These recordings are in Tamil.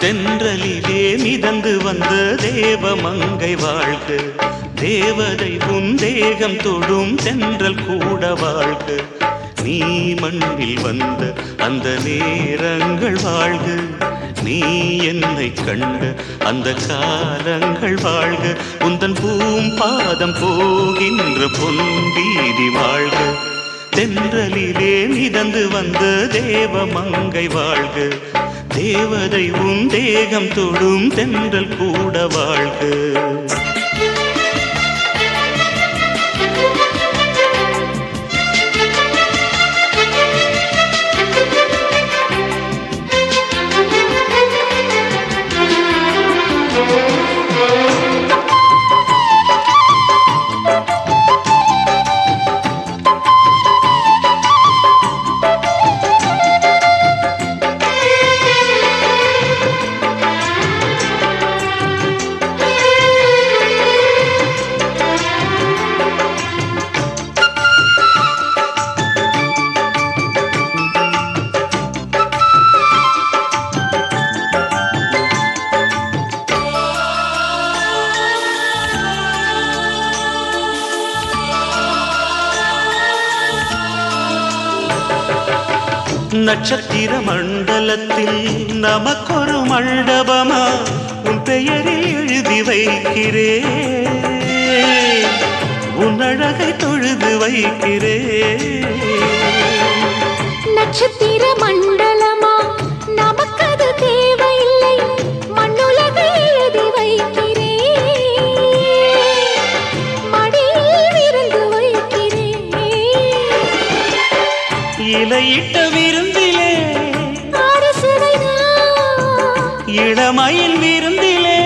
தென்றலிலே மிதந்து வந்த தேவமங்கை வாழ்க, தேவதை உன் தேகம் தொடும் தென்றல் கூட வாழ்க. நீ மண்ணில் வந்த அந்த நேரங்கள் வாழ்க, நீ என்னை கண்ட அந்த காலங்கள் வாழ்க. உந்தன் பூம்பாதம் போகின்ற பொன் வீதி வாழ்க. தென்றலிலே மிதந்து வந்த தேவமங்கை வாழ்க, தேவதை உன் தேகம் தொடும் தென்றல் கூட வாழ்க. நட்சத்திர மண்டலத்தில் நமக்கொரு மண்டபமா உன் பெயரில் எழுதி வைக்கிறேன், உன் அழகை தொழுது வைக்கிறேன். நட்சத்திர மண்டலமா நமக்கது தேவையில்லை, மண்ணுலகை எழுதி வைக்கிறேன், மடியில் விருந்து வைக்கிறேன். இலையிட்ட விருந்திலே இளமையின் விருந்திலே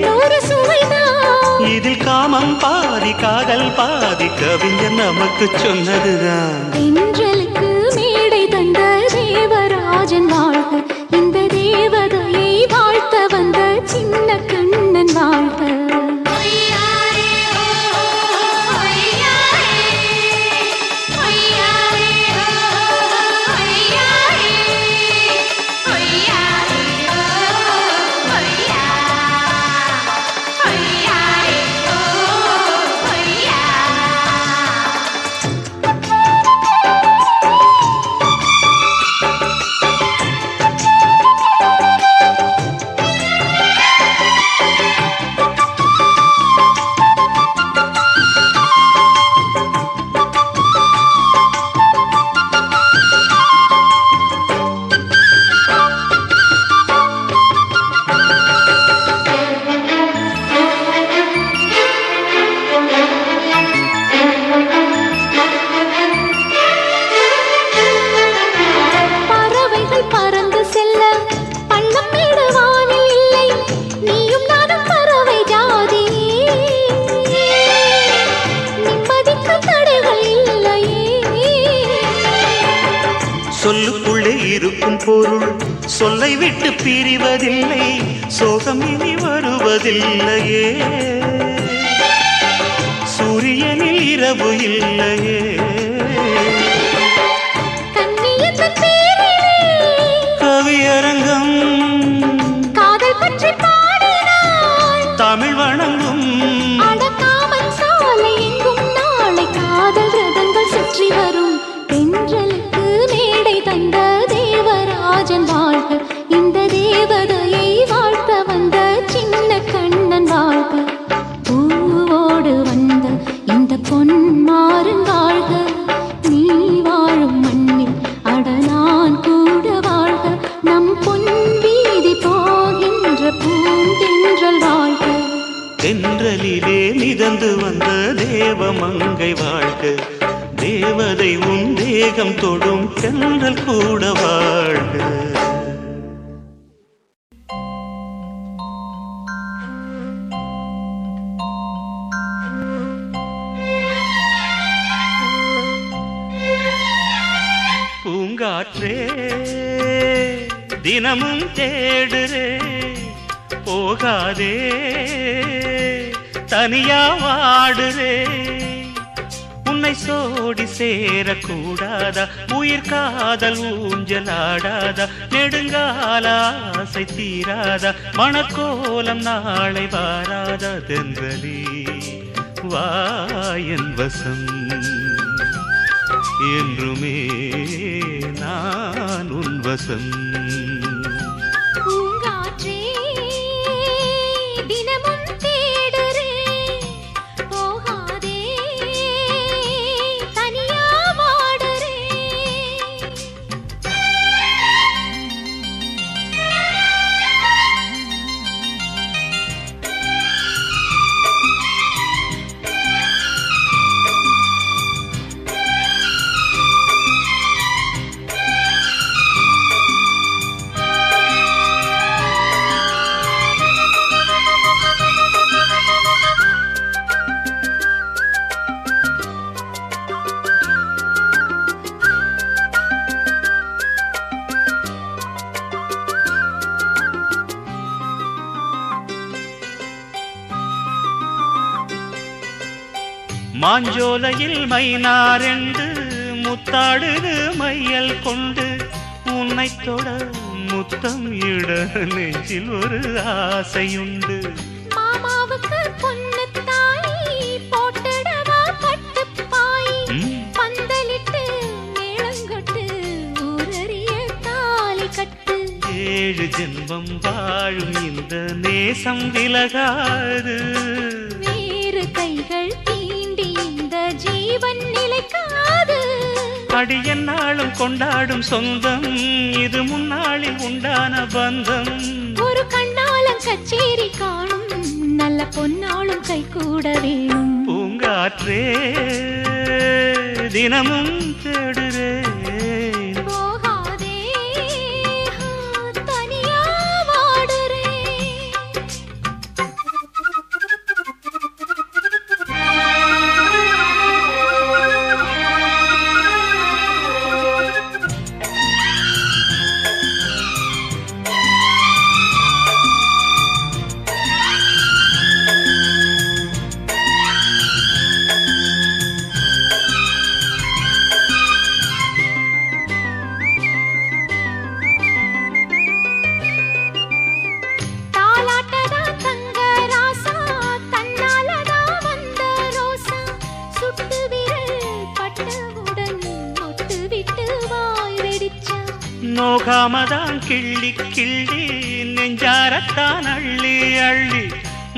நூறு சுவைதான். இதில் காமம் பாதி காதல் பாதி கவிஞர் நமக்கு சொன்னதுதான். தென்றலுக்கு மேடை தந்த தேவராஜன் வாழ்க, இந்த தேவதையை வாழ்த்த வந்த சின்ன கண்ணன் வாழ்க. சொல்லுக்குள்ளே இருக்கும் பொருள் சொல்லை விட்டு பிரிவதில்லை, சோகம் இனி வருவதில்லையே. சூரியனில் இரவு இல்லையே. கவியரங்கம் காதல் பற்றி பாடினாள், தமிழ் வணங்கும் அடக்காமன் சாலை எங்கும் நாளை காதல் ரதங்கள் சுற்றி வரும். தென்றலுக்கு மேடை தந்த தேவராஜன் வாழ்க, இந்த தேவதையை வாழ்த்த வந்த சின்ன கண்ணன் வாழ்க. பூவோடு வந்த இந்த பொன்மாறன் வாழ்க, நீ வாழும் மண்ணில் அட நான் கூட வாழ்க. நம் பொன் வீதி போகின்ற பூந்தென்றல் வாழ்க. தென்றலிலே மிதந்து வந்த தேவமங்கை வாழ்க, தேவதை உன் தேகம் தொடும் தென்றல் கூட வாழ்க. பூங்காற்றே தினமும் தேடுறே போகாதே தனியா வாடுறே உன்னை சோடி சேரக்கூடாதா உயிர் காதல் ஊஞ்சலாடாதா நெடுங்கால ஆசை தீராதா மணக்கோலம் நாளை வாராதா தென்றலி வாயன் வசம் என்றுமே நான் உன் வசம் பூங்காற்றே தினமும் தேடுறே போகாதே தனியா வாடுறே மாஞ்சோலையில் மைனாரெண்டு முத்தாடுது மையல் கொண்டு உன்னை தொட முத்தம் இட நெஞ்சில் ஒரு ஆசையுண்டு மாமாவுக்கு பொண்ணு தாய் போட்டுடவா பட்டு பாய் பந்தலிட்டு மேளங்கொட்டு ஊரறிய தாலி கட்டு 7 ஜென்மம் வாழும் இந்த நேசம் விலகாது வேறு கைகள் தீண்டி இந்த ஜீவன் நிலைக்காது அடி என்னாலும் கொண்டாடும் சொந்தம் இது முன்னாளில் உண்டான பந்தம் ஒரு கண்ணாலம் கச்சேரி காணும் நல்ல பொன்னாளும் கை கூட வேணும் பூங்காற்றே தினமும் தேடுறே போகாதே தனியா வாடுறே நோகாமதான் கிள்ளி கிள்ளி நெஞ்சாரத்தான் அள்ளி அள்ளி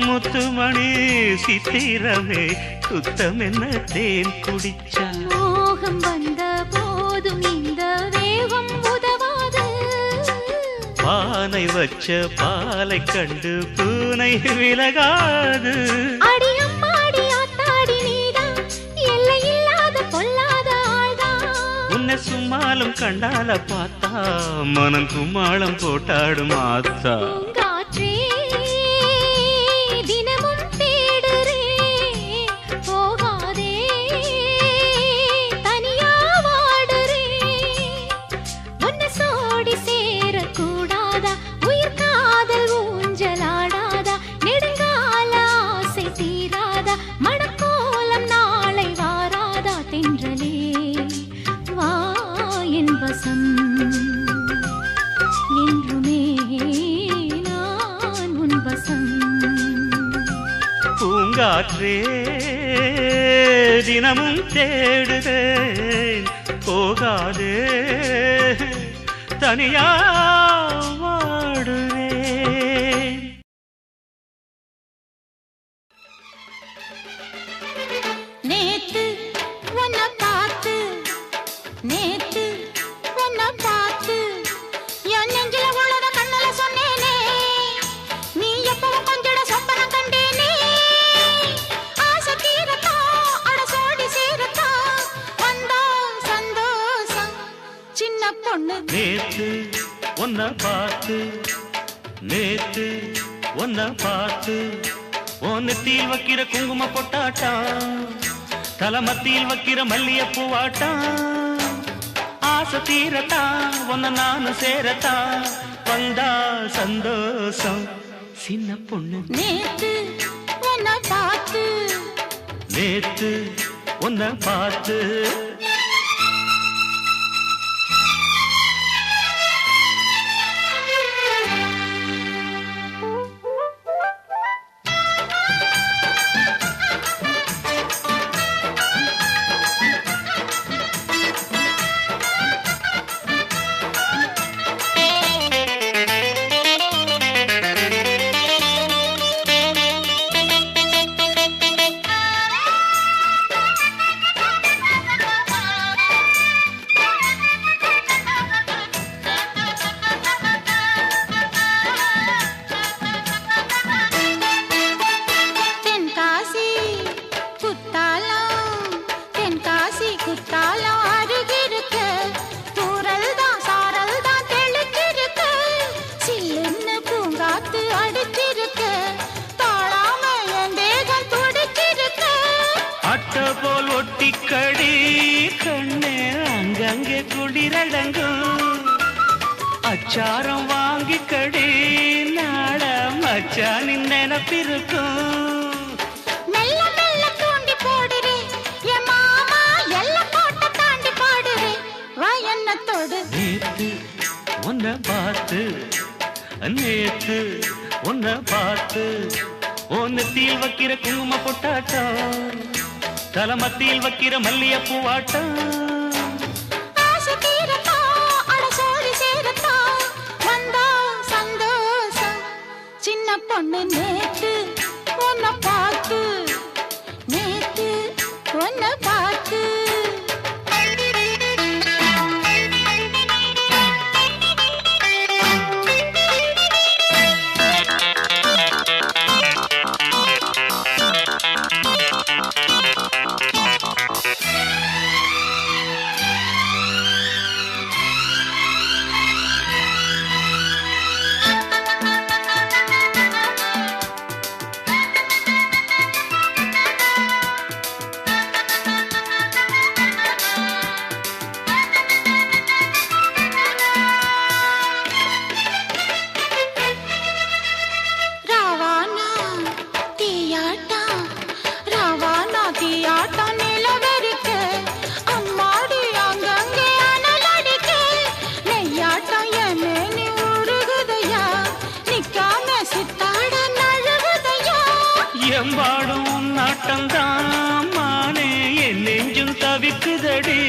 முத்துமணி சித்திரமே சுத்தம் என்ன தேன் குடிச்சா மோகம் வந்த போதும் இந்த வேகம் உதவாது பானை வச்ச பாலை கண்டு பூனை விலகாது அடி அம்மாடி ஆத்தாடி நீதான் எல்லை இல்லாத பொல்லாத ஆள்தான் உன்னை சும்மாலும் கண்டால பார்த்தா மனம் கும்மாளம் போட்டாடும் ஆத்தா பூங்காற்றே தினமும் தேடுறே போகாதே தனியா வாடுறே உன்னை சோடி சேரக்கூடாதா உயிர் காதல் ஊஞ்சலாடாதா நெடுங்கால ஆசை தீராதா மணக்கோலம் நாளை வாராதா தென்றலே வா என் வசம் என்றுமே நான் உன் வசம் பூங்காற்றே தினமும் தேடுதேன் போகாதே தனியா வாடுவேன் நேத்து உன்னை பார்த்து நேத்து உன்னை பார்த்து என் நெஞ்சில உள்ளத கண்ணல சொன்னேனே நீ எப்பவும் கொஞ்சட சொப்பனம் கண்டேனே ஆசை தீரத்தா அட சோடி சீரத்தா வந்தா சந்தோஷம் சின்ன பொண்ணு நேத்து உன்னை பார்த்து நேத்து உன்னை பார்த்து நெத்தியில் வைக்கிற குங்கும பொட்டாட்டம் தலமத்தியில் வைக்கிற மல்லிய பூவாட்டம் ஆசை தீரத்தான் உன்னை நானும் சேரத்தான் வந்தா சந்தோஷம் சின்ன பொண்ணு நேத்து உன்னை பார்த்து நேத்து உன்னை பார்த்து போல் ஒட்டிக்கடி கண்ணே அங்கங்கே குளிரடங்கும் அச்சாரம் வாங்கிக்கடி நாட மச்சானின் நினப்பிருக்கும் மெல்ல மெல்ல தூண்டி போடுறே என் மாமா எல்லாம் போட்ட தாண்டி பாடுறே வா என்ன தொடு நேத்து உன்னை பார்த்து நேத்து உன்னை பார்த்து ஒன்னத்தில் வைக்கிற குங்கும பொட்டாட்டம் தலமத்தியில் வைக்கிற மல்லிய பூவாட்டம் ஆசை தீரத்தா அடசோடி சேரத்தா வந்தா சந்தோஷம் சின்ன பொண்ணு நேத்து உன்னை பார்த்து நேத்து உன்னை பார்த்து எம்பாடும் நாட்டம்தான் மானே என் நெஞ்சும் தவிக்குதடி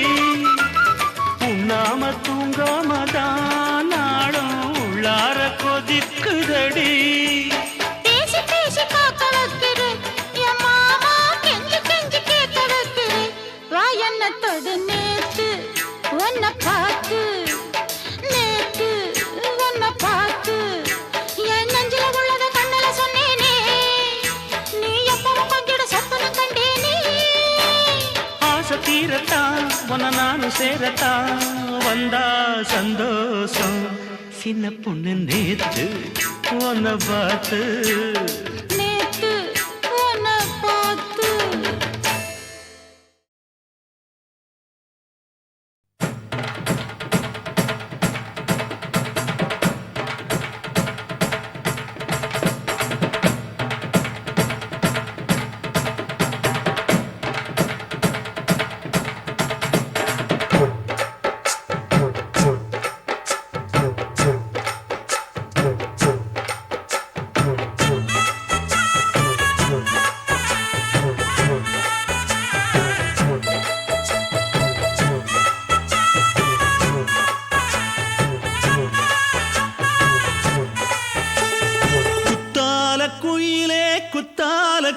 உண்ணாம தூங்காமதான் நாடும் உள்ளார கொதிக்குதடி பேசி பேசி காக்க வைக்கிறு என் மாமா கெஞ்சி கெஞ்சி கேட்க வைக்கிறு வா என்ன தொடு நேத்து உன்னை பார்த்து நேத்து உன்னை பார்த்து என் நெஞ்சில உள்ளத கண்ணுல சொன்னேனே நீ எப்பவும் கொஞ்சிட சொப்பனம் கண்டேனே ஆசை தீரத்தான் உன்னை நானும் சேரத்தான் வந்தா சந்தோஷம் சின்ன பொண்ணு நேத்து உன்னை பார்த்து நேத்து உன்னை பார்த்து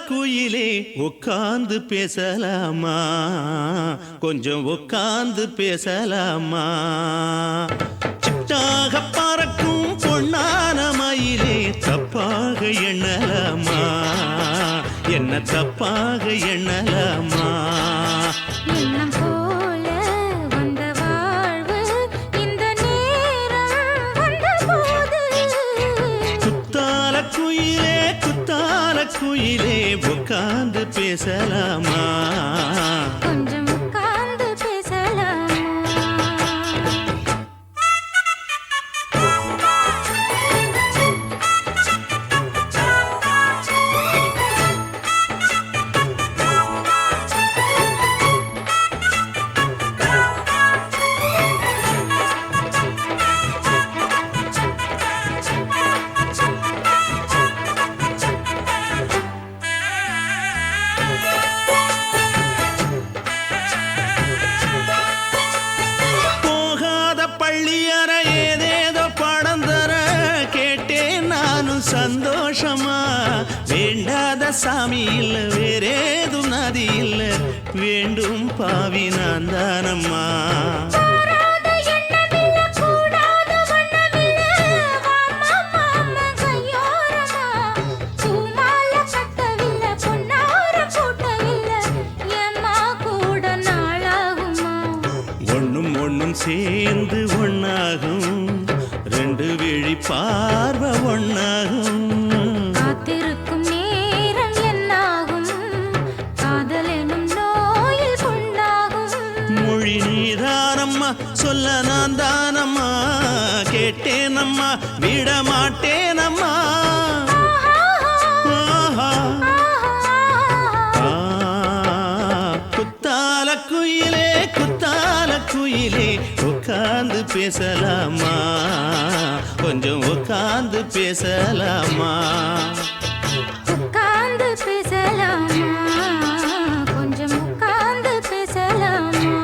குயிலே உட்கார்ந்து பேசலாமா கொஞ்சம் உட்கார்ந்து பேசலாமா சிட்டாக பறக்கும் பொன்னான மயிலே தப்பாக எண்ணலாமா என்ன தப்பாக எண்ணலாமா எண்ணம் போல வந்த வாழ்வு இந்த நேரம் வந்தபோது குத்தால குயிலே உட்கார்ந்து பேசலாமா கொஞ்சம் உட்கார்ந்து பேசலாமா வேண்டாத சாமி இல்ல வேறேதும் நதி இல்ல வேண்டும் பாவி நான் தானம்மா சேர்ந்து ஒன்னாகும் ரெண்டு விழி பார்வை ஒன்னாகும் காத்திருக்கும் நேரம் என்னாகும் காதல் எனும் நோயில் கொண்டாகும் மொழி நீதானம்மா சொல்ல நான் தானம்மா கேட்டேனம்மா விட மாட்டேனம்மா குத்தால குயிலே குத்தால குயிலே உட்கார்ந்து பேசலாமா கொஞ்சம் உட்கார்ந்து பேசலாமா உட்கார்ந்து பேசலாமா கொஞ்சம் உட்கார்ந்து பேசலாமா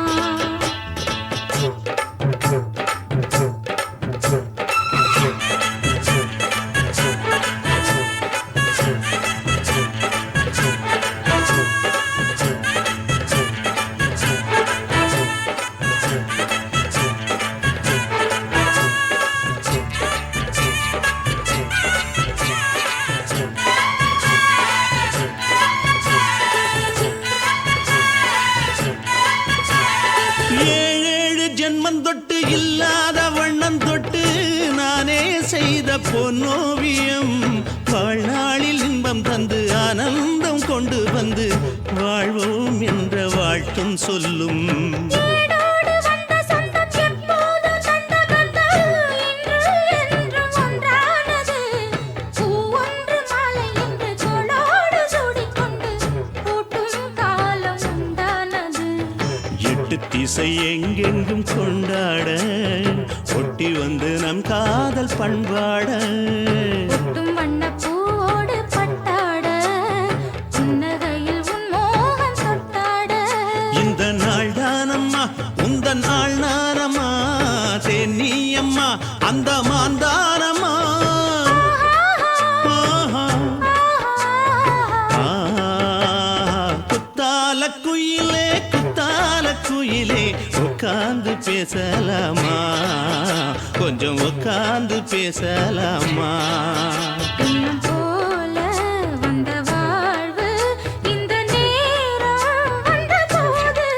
தொட்டு இல்லாத வண்ணம் தொட்டு நானே செய்த பொன்னோவியம் வாழ்நாளில் இன்பம் தந்து ஆனந்தம் கொண்டு வந்து வாழ்வோம் என்ற வாழ்த்தும் சொல்லும் திசை எங்கெங்கும் கொண்டாட ஒட்டி வந்து நம் காதல் பண்பாட வண்ணப்பூவோடு பட்டாட புன்னகையில் உன் மோகம் தொட்டாட இந்த நாள் தானம்மா உந்த நாள் நானம்மா தென்னியம்மா அந்த மாந்தானம்மா குத்தால குயிலே குத்தால குயிலே உட்கார்ந்து பேசலாமா கொஞ்சம் உட்கார்ந்து பேசலாமா போல வந்த வாழ்வு இந்த நேரம் வந்த போது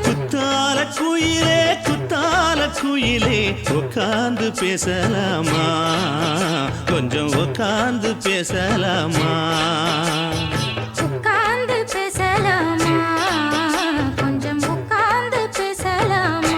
குத்தால குயிலே குத்தால குயிலே உட்கார்ந்து பேசலாமா கொஞ்சம் உட்கார்ந்து பேசலாமா உட்கார்ந்து பேசலாமா கொஞ்சம் உட்கார்ந்து பேசலாமா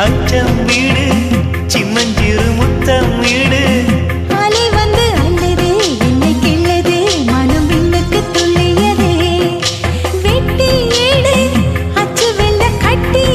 அச்சம் வீடு சின்னஞ்சிறு முத்தம் வீடு அலை வந்து அல்லது என்னை கிள்ளது மனம் விண்ணுக்கு துள்ளியதே வெட்டி ஏடு அச்சு வெள்ள கட்டி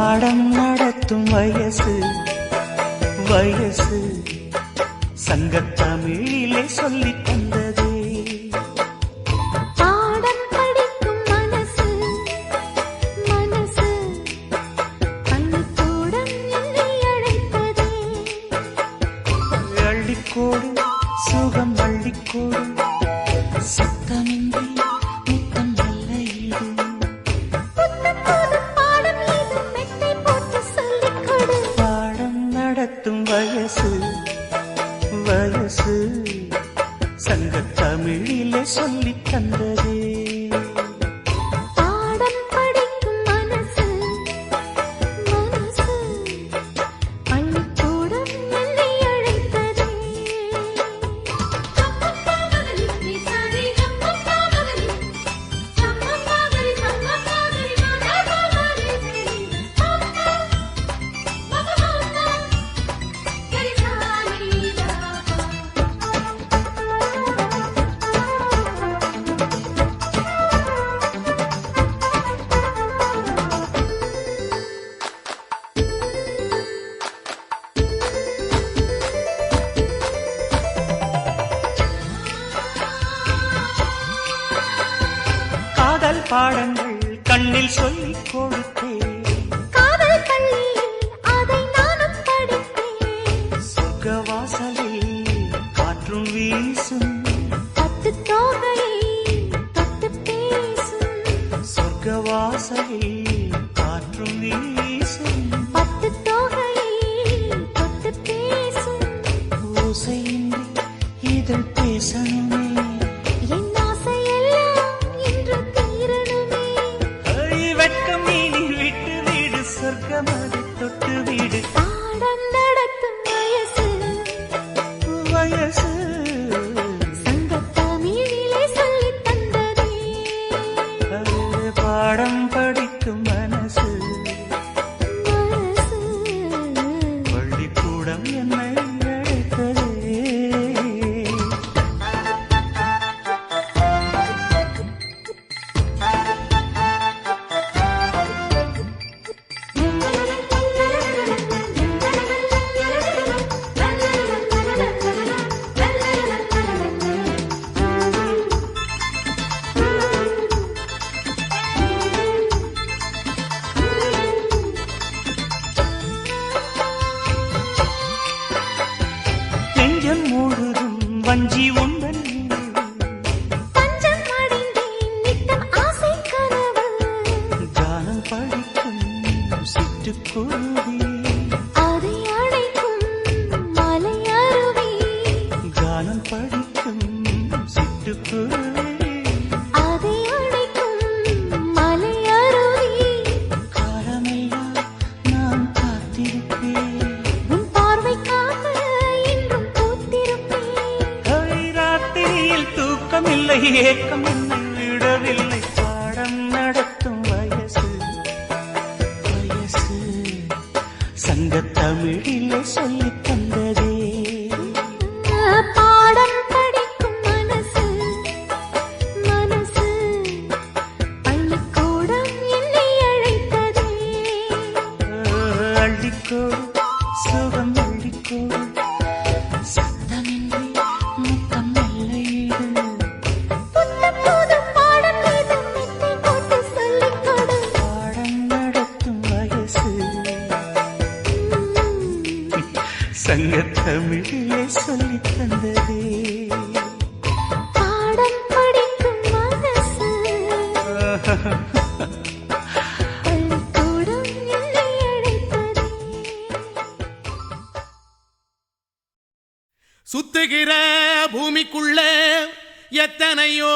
பாடம் நடத்தும் வயசு வயசு சங்கத்தமிழிலே சொல்லித் தந்ததே. பாடம் படிக்கும் மனசு மனசு பள்ளிக்கூடம் என்னை அழைத்ததே. அள்ளிக்கோடு சுகம் அள்ளிக்கோடு சத்தமின்றி முத்தம் நல்ல ஈடு. புத்தம் புதும் பாடம் ஏதும் மெத்தை போட்டு சொல்லிக் கொடு. பாடம் நடத்தும் வயசு வயசு சங்கத்தமிழிலே சொல்லித் தந்ததே. பாடம் படிக்கும் மனசு மனசு பள்ளிக்கூடம் என்னை அழைத்ததே. காதல் பாடங்கள் கண்ணில் சொல்லிக் கொடுத்தேன். காதல் பள்ளியில் அதை நானும் படித்தேன். சொர்க்க வாசலில் காற்றும் வீசும் பட்டு தோகையை தொட்டு பேசும். சொர்க்க வாசலில் காற்றும் வீசும் பட்டு தோகையை தொட்டு பேசும். ஓசையின்றி இதழ் பேசணுமே. என் ஆசையெல்லாம் இன்று தீரணுமே. வெட்கம் நீ விட்டு வீடு சொர்க்கமது தொட்டு வீடு. பாடம் நடத்தும் வயசு வயசு சங்கத்தமிழிலே சொல்லித் தந்ததே. பாடம் படிக்கும் மனசு மனசு பள்ளிக்கூடம் என்னை அழைத்ததே. நெஞ்சம் முழுதும் வஞ்சி உந்தன் பஞ்சம் அடைந்தேன் நித்தம் ஆசை கனவு. கானம் படிக்கும் சிட்டுக்குருவி. அதை அழைக்கும் மலை அருவி. கானம் படிக்கும் சிட்டுக்குருவி. அதை அழைக்கும் மலை அருவி. காலமெல்லாம் நான் காத்திருப்பேன். உன் பார்வைக்காக இன்றும் பூத்திருப்பேன். ராத்திரியில் தூக்கமில்லை ஏக்கம் என்னை விடவில்லை. பாடம் நடத்தும் வயசு வயசு சங்கத்தமிழிலே சொல்லித் தந்ததே. பாடம் படிக்கும் மனசு மனசு பள்ளிக்கூடம் என்னை அழைத்ததே. அள்ளிக்கோடு சுகம் அள்ளிக்கோடு சத்தமின்றி முத்தம் நல்ல ஈடு. புத்தம் புதும் பாடம் ஏதும் மெத்தை போட்டு சொல்லிக் கொடு. பாடம் நடத்தும் வயசு சங்கத்தமிழிலே சொல்லித் தந்ததே. பாடம் படிக்கும் மனசு பள்ளிக்கூடம் என்னை அழைத்ததே. சுத்துகிற பூமிக்குள்ள எத்தனையோ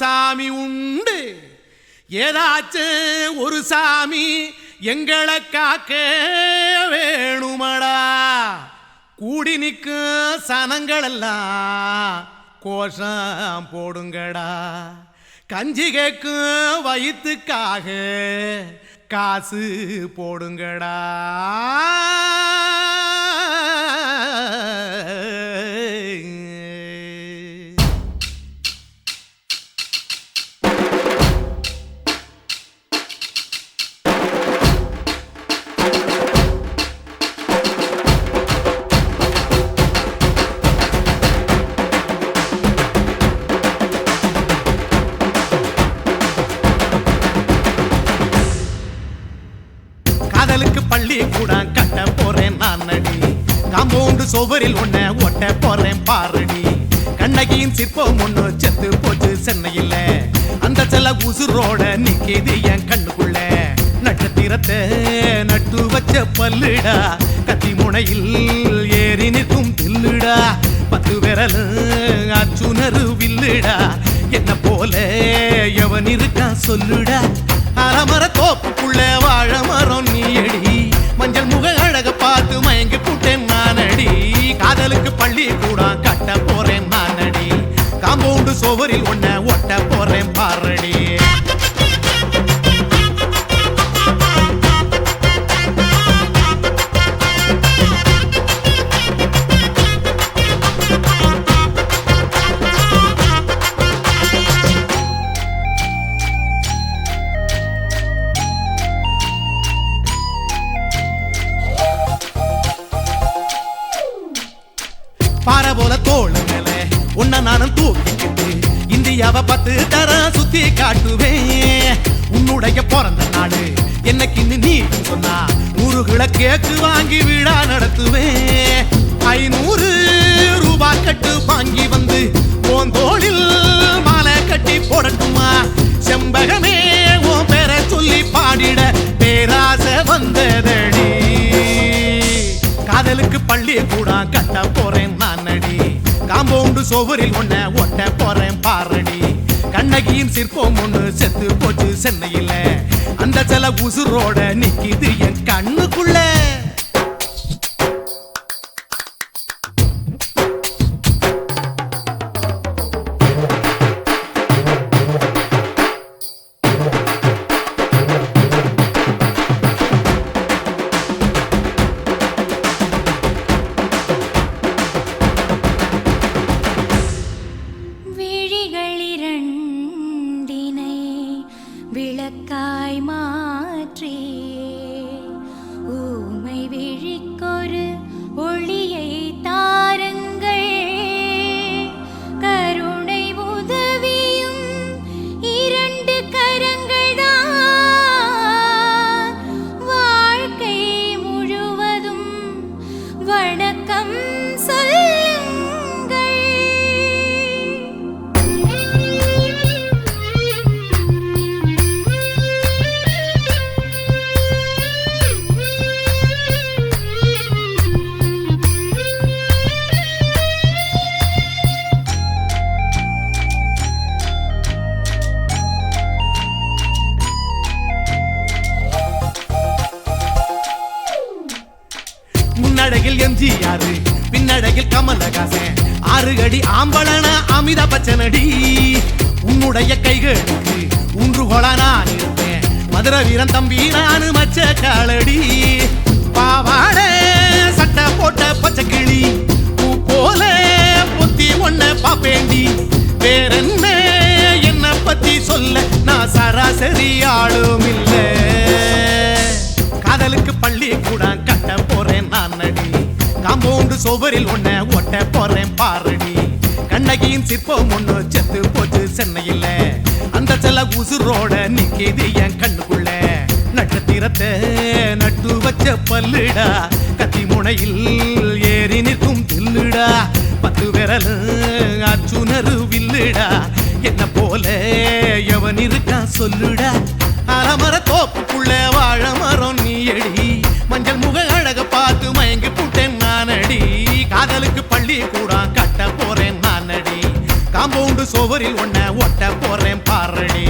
சாமி உண்டு. ஏதாச்சும் ஒரு சாமி எங்களை காக்க வேணுமடா. கூடி நிற்கும் சனங்களெல்லாம் கோஷம் போடுங்கடா. கஞ்சி கேக்கும் வயிற்றுக்காக காசு போடுங்கடா. காம்பவுண்டு சுவரில் ஒன்ன ஒட்ட போறேன் பாரடி. கண்ணகியின் சிற்பம் ஒண்ணு செத்து போச்சு சென்னையில. அந்த செல்ல உசுரோட நிக்கிது என் கண்ணுக்குள்ள. நட்சத்திரத்தை நட்டு வச்ச பல்லுடா, கத்தி முனையில் ஏறி நிற்கும் தில்லுடா. 10 விரல் அச்சுணரு வில்லுடா, என்ன போல எவன் இருக்கா சொல்லுடா. அலமர தோப்புக்குள்ள வாழ மரம் நீயடி, மஞ்சள் முக அழக பார்த்து மயங்கி புட்டேன் நானடி. காதலுக்கு பள்ளி கூட கட்ட போறேன் நானடி. காம்பவுண்டு சுவரில் ஒன்ன ஒட்ட போறேன் பாரடி. பாறை போல தோளு மேல உன்ன நானும் தூக்கிக்கிட்டு இந்தியாவை 10 தரம் சுத்தி காட்டுவேன். உன்னுடைய பிறந்த நாடு என்னைக்குன்னு நீ சொன்னா 100 கிலோ கேக்கு வாங்கி விழா நடத்துவேன். 500 ரூபாய் கட்டு வாங்கி வந்து உன் தோளில் மாலை கட்டி போடட்டுமா? செம்பகமே உன் பேரை சொல்லி பாடிட பேராசை வந்ததடி. காதலுக்கு பள்ளி கூட கட்ட போறேன் நானடி. காம்பவுண்டு சுவரில் ஒன்ன ஒட்ட போறேன் பாரடி. கண்ணகியின் சிற்பம் ஒண்ணு செத்து போச்சு சென்னையில. அந்த சில உசுரோட நிக்கிது என் கண்ணுக்குள்ள. விளக்காய் மாற்றி ஊமை விழிக்கொரு ஒளியை தாருங்கள். கருணை உதவியும் 2 கரங்கள் தான். வாழ்க்கை முழுவதும் வணக்கம் முன்னழகில் எம்ஜிஆர், பின்னழகில் கமலஹாசன், 6 அடி ஆம்பளன அமிதாப் பச்சனடி. உன்னுடைய கைகளுக்கு ஊன்றுகோல நான் இருப்பேன். மதுரை வீரன் தம்பி நானு மச்ச காலடி. பாவாட சட்டை போட்ட பச்சை கிளி பூ போல பொத்தி ஒன்ன பாப்பேண்டி. வேறென்ன என்ன பத்தி சொல்ல நான் சராசரி ஆளும் இல்ல. காதலுக்கு பள்ளி கூட கட்ட போறேன் நானடி. காம்பவுண்டு சுவரில் ஒன்ன ஒட்ட போறேன் பாரடி. கண்ணகியின் சிற்பம் ஒண்ணு செத்து போச்சு சென்னையில. அந்த செல்ல உசுரோட நிக்கிது என் கண்ணுக்குள்ள. நட்சத்திரத்தை நட்டு வச்ச பல்லுடா, கத்தி முனையில் ஏறி நிற்கும் தில்லுடா. 10 விரல் அச்சுணரு வில்லுடா, என்ன போல எவன் இருக்கா சொல்லுடா. அலமர தோப்புக்குள்ள வாழ மரம் நீயடி, மஞ்சள் முக அழக பார்த்து மயங்கி புட்டேன் நானடி. காதலுக்கு பள்ளி கூட கட்ட போறேன் நானடி. காம்பவுண்டு சுவரில் ஒன்ன ஒட்ட போறேன் பாரடி.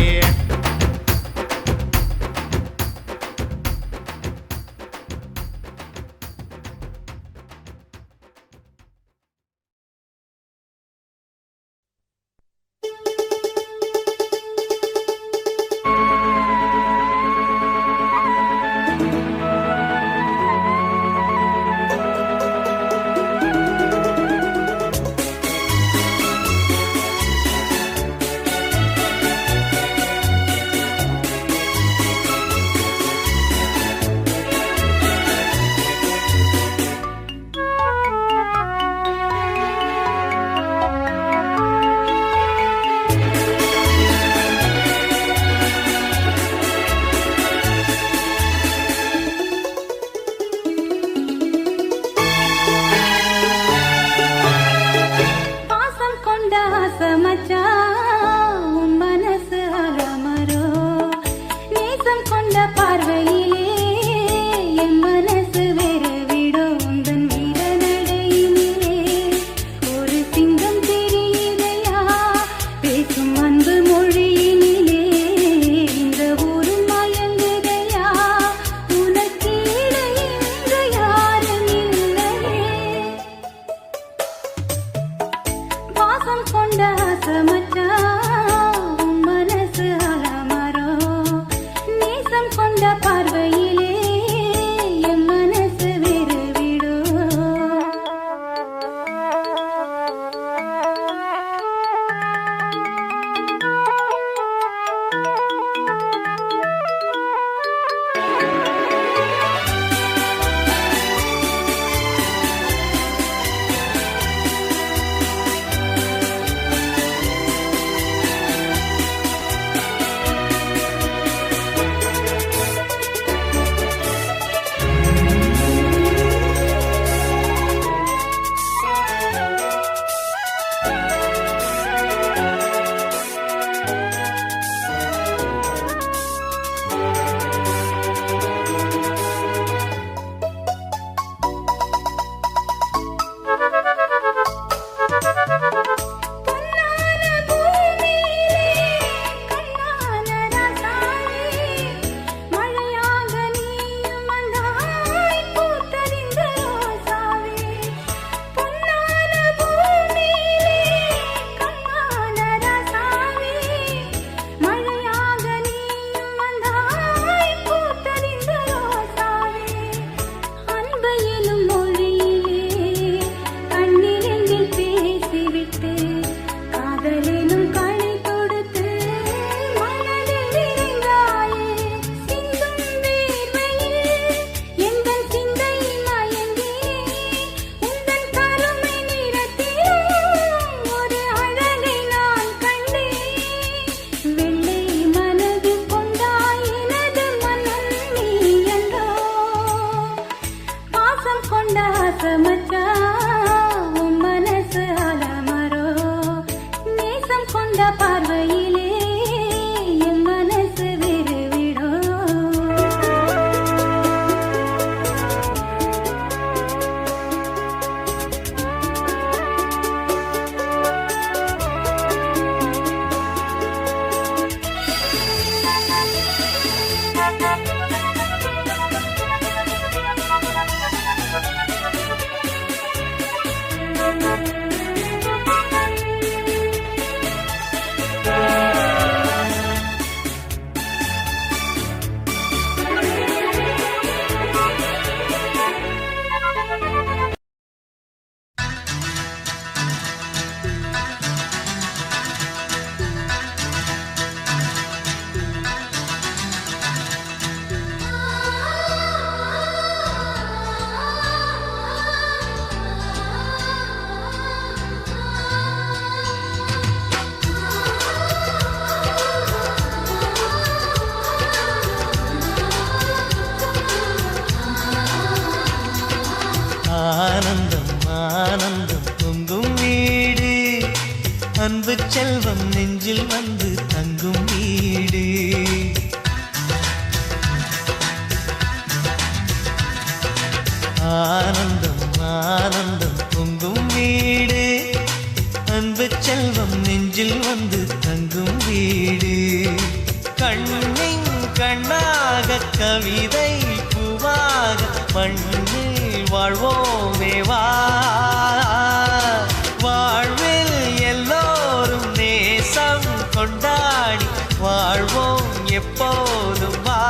பார்வையிலே என் மனசு விருவிடும். ஆனந்தம் ஆனந்தம் பொங்கும் வீடு, அன்பு செல்வம் நெஞ்சில் வந்து தங்கும் வீடு. ஆனந்தம் ஆனந்தம் பொங்கும் வீடு, அன்பு செல்வம் நெஞ்சில் வந்து தங்கும் வீடு. கண்ணின் கண்ணாக கவிதை பூவாக மண்ணில் வாழ்வோமே வா. வாழ்வில் எல்லோரும் நேசம் கொண்டாடி வாழ்வோம் எப்போதும் வா.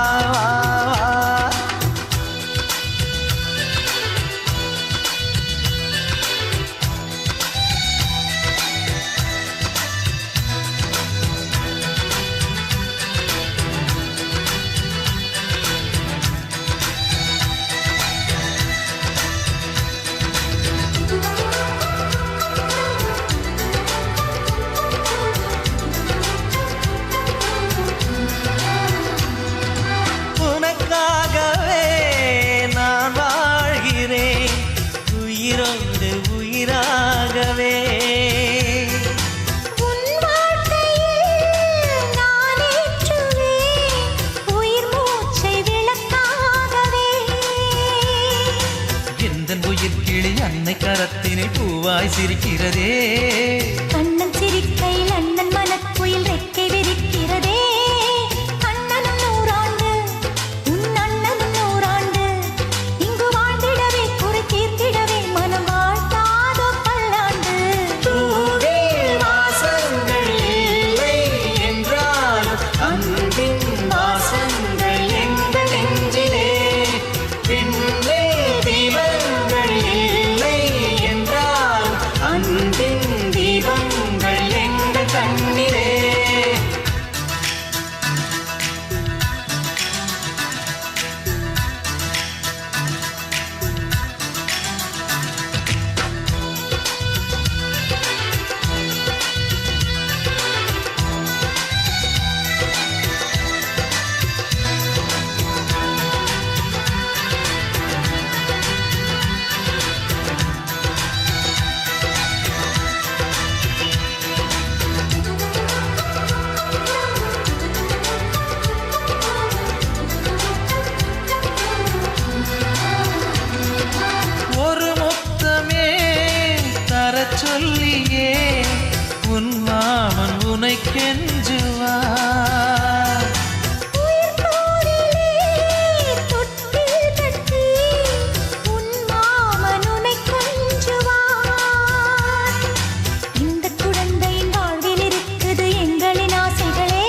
உனக்காகவே நான் வாழ்கிறேன், உயிரோடு உயிராகவே. உன் வாழ்க்கையில் நான் ஏற்றுவேன் உயிர் மூச்சை விளக்காகவே. எந்தன் உயிர் கிளி அன்னை கரத்தினை பூவாய் சிரிக்கிறதே. கண்ணன் சிரிக்கையில் அண்ணன் மனக்குயில் ரெக்கை விரிக்கிறதே. கண்ணனும் நூறாண்டு உன் அண்ணனும் நூறாண்டு, இங்கு வாழ்ந்திடவே குறை தீர்த்திடவே மனம் வாழ்த்தாதோ பல்லாண்டு. பூவில் வாசங்கள் இல்லை என்றாலும் அன்பின் வாசங்கள் எங்கள் நெஞ்சிலே. விண்ணில் தீபங்கள் இல்லை என்றாலும் அன்பின் தீபங்கள் எங்கள் கண்ணிலே. ஒரு முத்தமே தரச் சொல்லியே உன் மாமன் உனை கெஞ்சுவார். உயிர் போரிலே தொட்டில் கட்டி உன் மாமன் உன்னை கொஞ்சுவார். இந்த குழந்தையின் வாழ்வில் இருக்குது எங்களின் ஆசைகளே.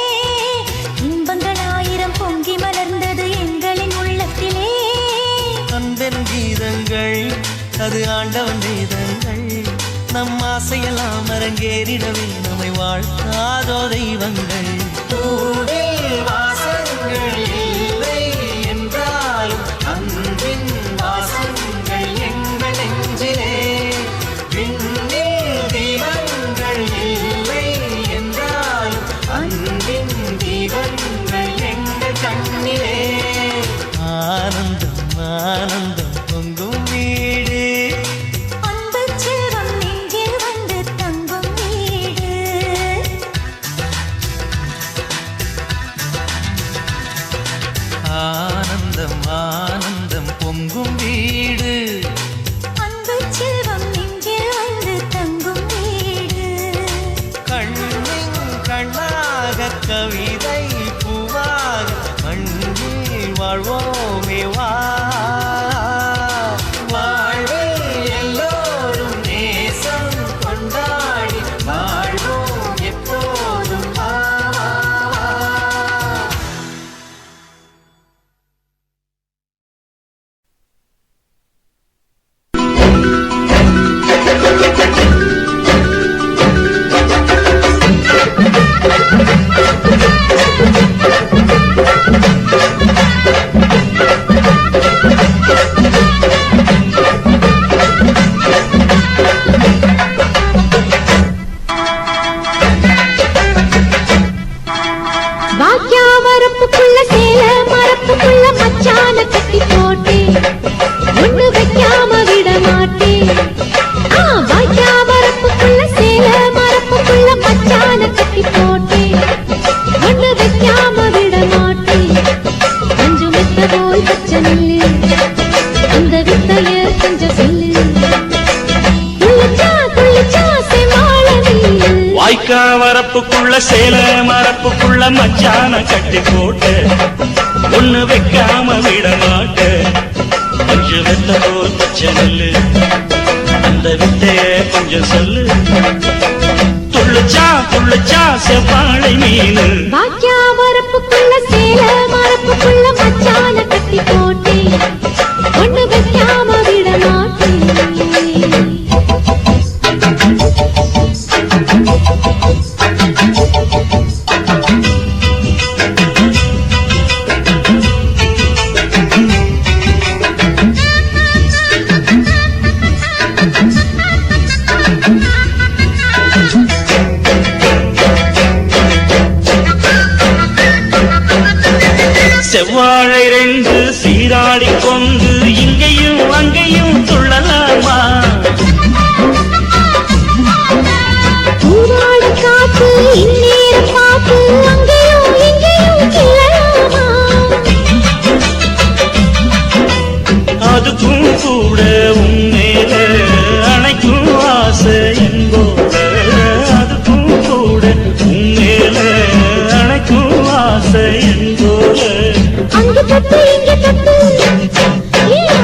இன்பங்கள் ஆயிரம் பொங்கி மலர்ந்தது எங்களின் உள்ளத்திலே. அன்பென் கீதங்கள் அது ஆண்டவன் வேதங்கள், நம் ஆசையெல்லாம் அரங்கேறிடவே நம்மை வாழ்த்தாதோ தெய்வங்கள். பூவில் வாசங்கள் இல்லை என்றாலும் அன்பின் வாசங்கள் எங்கள் நெஞ்சிலே. விண்ணில் தீபங்கள் இல்லை என்றாலும் அன்பின் தீபங்கள் எங்கள் கண்ணிலே. ஆனந்தம் ஆனந்தம் பொங்கும் வீடு, அன்பு செல்வம் நெஞ்சில் வந்து தங்கும் வீடு. கவிதை பூவாக மண்ணில் வாழ்வோமே வா வாழ்வில் எல்லோரும் நேசம் கொண்டாடி வாழ்வோம் எப்போதும் வா வரப்புக்குள்ள சேல மரப்புக்குள்ள மச்சான கட்டி போட்டு ஒண்ணு வைக்காம விட மாட்ட கொஞ்சம் வெத்த போல் பச்சை நெல்லு அந்த வித்தைய கொஞ்சம் சொல்லு துள்ளுச்சா செவ்வாழை மீனு பாக்கியா வரப்புக்குள்ள சேல மரப்புக்குள்ள மச்சான கட்டி போட்டு ஒண்ணு வைக்காம விட மாட்டேன் செவ்வாழை ரெண்டு சீராடி கொண்டு இங்கேயும் அங்கேயும் துள்ளலாமா காத்து இந்நேரம் பார்த்து அங்கேயும் இங்கேயும் கிளலாமா அதுக்கும் கூட உன்மேல அணைக்கும் ஆசை என்போட அதுக்கும் கூட உன்மேல அணைக்கும் ஆசை என்போட அங்கு தொட்டு இங்க தொட்டு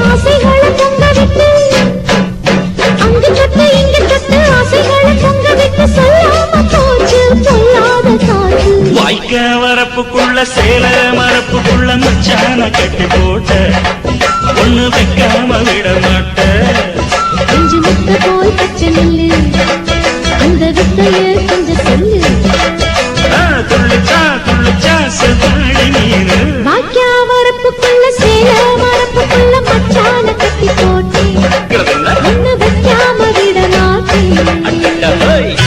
ஆசைகளை பொங்க விட்டு அங்கு தொட்டு இங்க தொட்டு ஆசைகளை பொங்க விட்டு சொல்லாம போச்சு சொல்லாத காற்று வாய்க்க வரப்புக்குள்ள சேல மரப்புக்குள்ள மச்சான கட்டி போட்ட ஒண்ணு வைக்காம விட மாட்ட கொஞ்சம் முத்த போல் பச்சை நெல்லு அந்த வித்தைய கொஞ்சம் சொல்லு துள்ளுச்சா செவ்வாழை மீனு வாக்கியா வரப்புக்குள்ள சேல மரப்புக்குள்ள மச்சான கட்டி போட்டு ஒண்ணு வைக்காம விட மாட்டேன்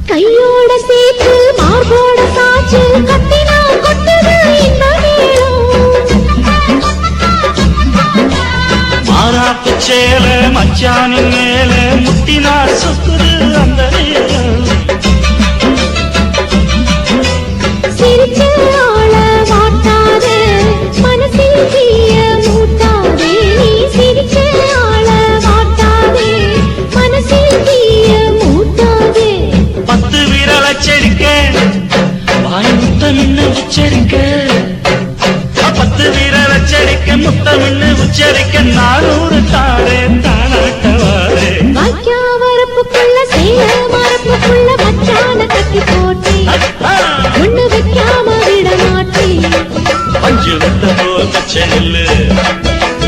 கையோட சேர்த்து மார்போட சாச்சு கத்தினா கொட்டுது இந்த மாறாப்பு சேல மச்சானின் மேல முட்டினா சுத்துது அந்த நேரம் சிரிச்ச ஆள வாட்டாதே மனசில் தீய மூட்டாதே நீ சிரிச்ச ஆள வாட்டாதே மனசில் தீய மூட்டாதே 10 விரல் அச்சடிக்க வாய் முத்தமின்னு உச்சரிக்க 10 விரல் அச்சடிக்க முத்தமின்னு உச்சரிக்க 400 தாரே தானாட்டவாரே வாக்கியா வரப்புக்குள்ள சேல மரப்புக்குள்ள மச்சான கட்டி போட்டு ஒண்ணு வைக்காம விட மாட்டேன் பஞ்சு வித்த போல் பச்சை நெல்லு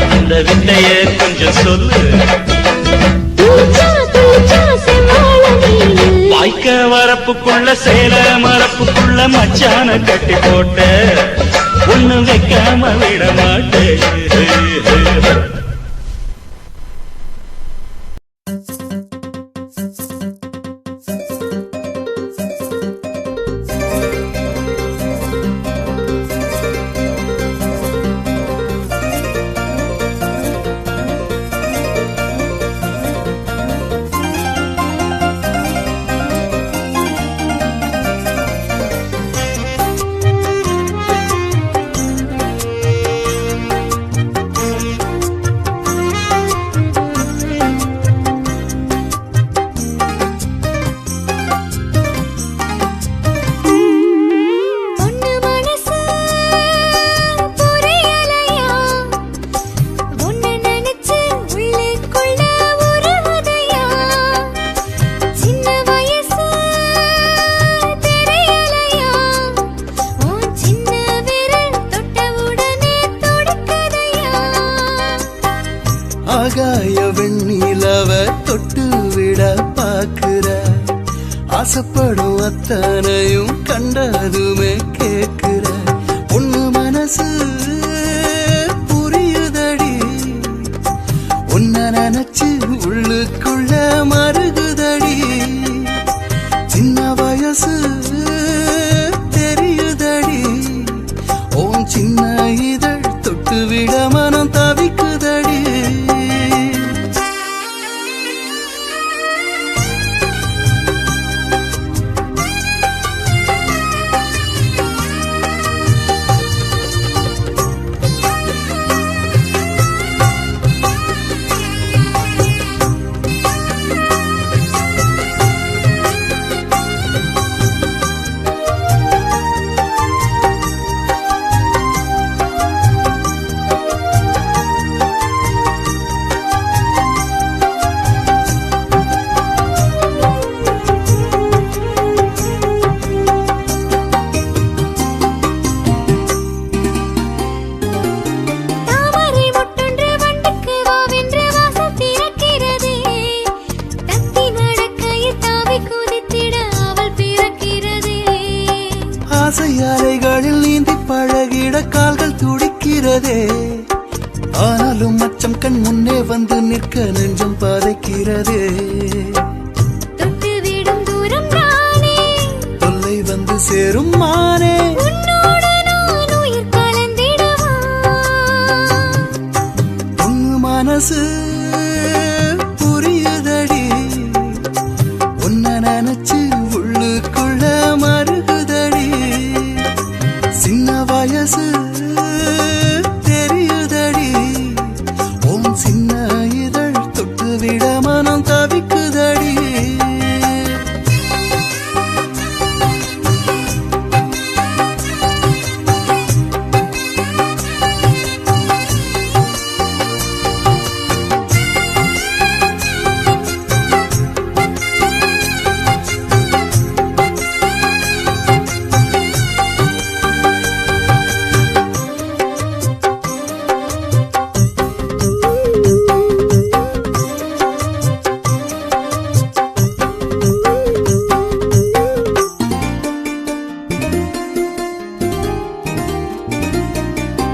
அந்த வித்தைய கொஞ்சம் சொல்லு துள்ளுச்சா செவ்வாழை மீனு வாய்க்க வரப்புக்குள்ள சேல மரப்புக்குள்ள மச்சான கட்டி போட்ட ஒண்ணு வைக்காம விட மாட்டேன் ஆகாய வெண்ணிலவ தொட்டு விட பாக்குற ஆசைப்படும் அத்தனையும் கண்டதுமே கேக்குற பொண்ணு மனசு புரியுதடி உன்ன நினைச்சு உள்ளுக்குள்ள மருகுதடி சின்ன வயசு தெரியுதடி ஓன் சின்ன இதழ் தொட்டு விட மனம் தவிக்குதடி ஆசையாலைகளில் நீந்தி பழகிட கால்கள் துடிக்கிறதே ஆனாலும் மச்சம் கண் முன்னே வந்து நிற்க நெஞ்சம் பாதைக்கிறதே தொல்லை வந்து சேரும் மானே உன் மனசு புரியுதடி உன்ன நினைச்சு உள்ளுக்குள்ள மருகுதடி சின்ன வயசு தெரியுதடி உன் சின்ன இதழ் தொட்டு விட மனம் தவிக்குதடி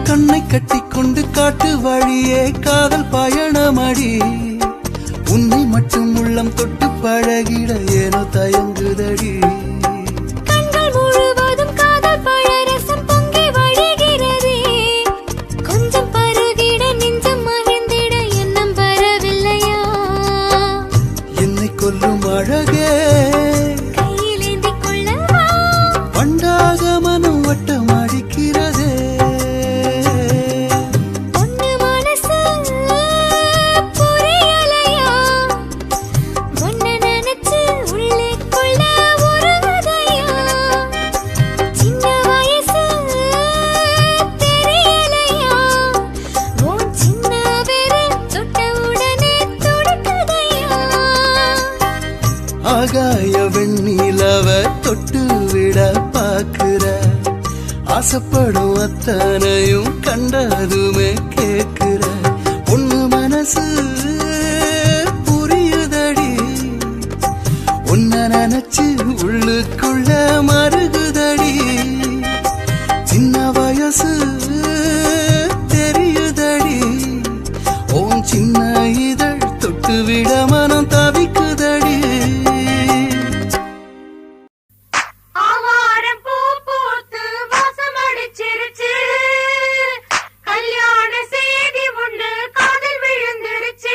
கண்ணை கட்டிக்கொண்டு காட்டு வழியே காதல் பயணமடி உன்னை மட்டும் உள்ளம் தொட்டு பழகிட ஏனோ தயங்குதடி என்னை கொல்லும் அழகே பண்டாக மனம் வட்டம் அடிக்கிறதே ஆகாய வெண்ணிலவ தொட்டு விட பாக்குற ஆசைப்படும் அத்தனையும் கண்டதுமே கேக்குற பொண்ணு மனசு புரியுதடி உன்ன நினைச்சு உள்ளுக்குள்ள மருகுதடி சின்ன வயசு தெரியுதடி ஓன் சின்ன இதழ் தொட்டு விட மனம் தவிக்குதடி கல்யாண செய்தி ஒன்று காதில் விழுந்துருச்சு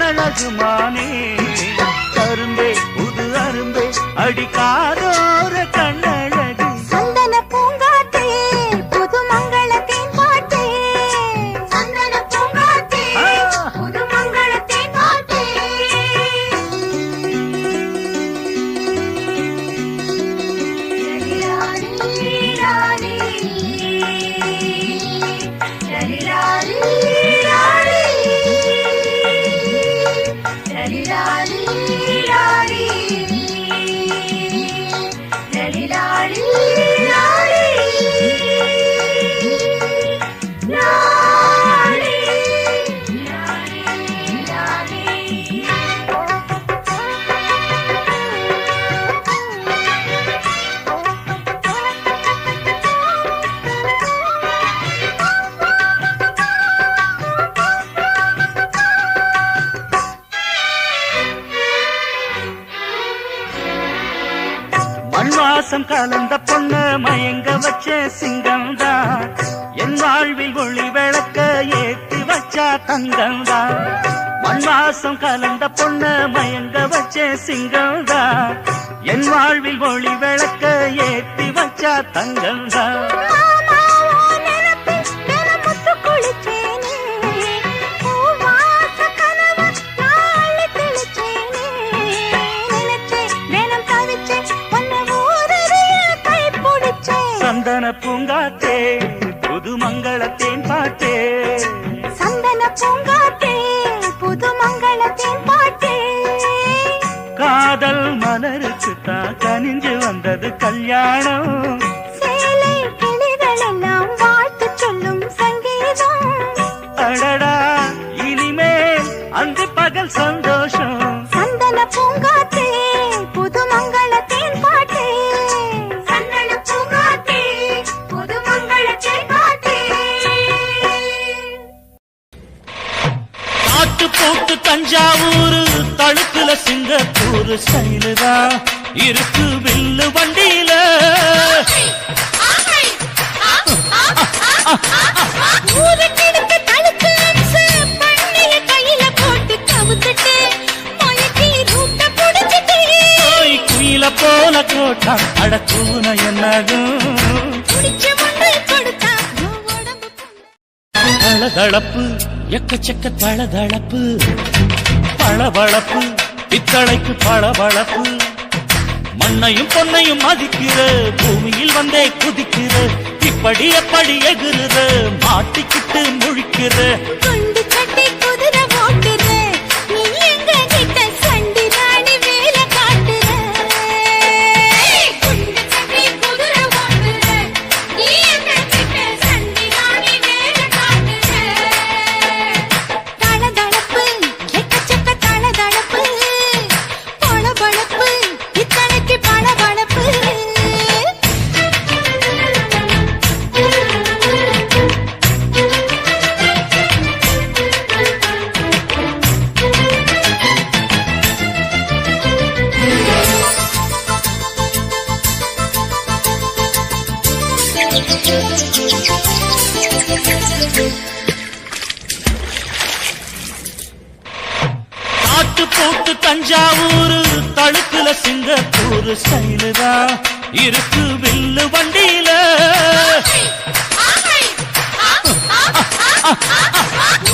கண்ணழகுமானே கரும்பே புது அரும்பே அடிக்காதோர கண்ணழகு சந்தன பூங்காற்றே புது மங்களத்தின் பாட்டே சந்தன பூங்காற்றே புது மங்களத்தின் பாட்டே மண்வாசம் கலந்த பொண்ணு மயங்க வச்ச சிங்கம்தான் என் வாழ்வில் ஒளி விளக்க ஏற்றி வச்சா தங்கம்தான் மண்வாசம் கலந்த பொண்ணு மயங்க வச்ச சிங்கம்தான் என் வாழ்வில் ஒளி விளக்க ஏற்றி வச்சா தங்கம்தான் சந்தன பூங்காத்தே புது மங்களத்தேன் பாட்டே சந்தன பூங்காற்றே புது மங்களத்தின் பாட்டே காதல் மலருக்கு தான் கனிஞ்சு வந்தது கல்யாணம் சேலை கிளிகள் எல்லாம் வாழ்த்து சொல்லும் சங்கீதம் அடடா இனிமேல் அன்று பகல் சந்தோஷம் சந்தன பூங்காற்றே புது மங்களத்தின் பாட்டே சந்தன பூங்காற்றே புது மங்களத்தின் பாட்டே நாட்டு போட்டு தஞ்சாவூர் தழுக்குல சிங்கப்பூர் ஸ்டைலுதான் இருக்கு வில்லு வண்டியில ஊருக்கெடுத்து தழுக்கு அம்சு பண்ணிய கையில போட்டு கவுத்துட்டு மயக்கி ரூட்ட புடிச்சிட்டு குயில போல கோட்டா அடக்கூன என்னதும் குடிச்ச முன்னு கொடுத்தா உடம்பு தளதளப்பு எக்கச்சக்க தளதளப்பு பளபளப்பு பித்தளைக்கு பளபளப்பு மண்ணையும் பொன்னையும் மதிக்கிற பூமியில் வந்தே குதிக்கிற இப்படி எப்படி எகுற மாட்டிக்கிட்டு முழிக்கிற குண்டு கட்டி குதிரை ஓட்டுற நீ எங்க கிட்ட சண்டி ராணி வேலை காட்டுற குண்டு கட்டி குதிரை ஓட்டுற நீ எங்க கிட்ட சண்டி ராணி வேலை காட்டுற தளதளப்பு எக்கச்சக்க தளதளப்பு பளபளப்பு இத்தனைக்கு பளபளப்பு நாட்டு போட்டு தஞ்சாவூர் தழுக்குல சிங்கப்பூர் ஸ்டைலுதான் இருக்கு வில்லு வண்டியில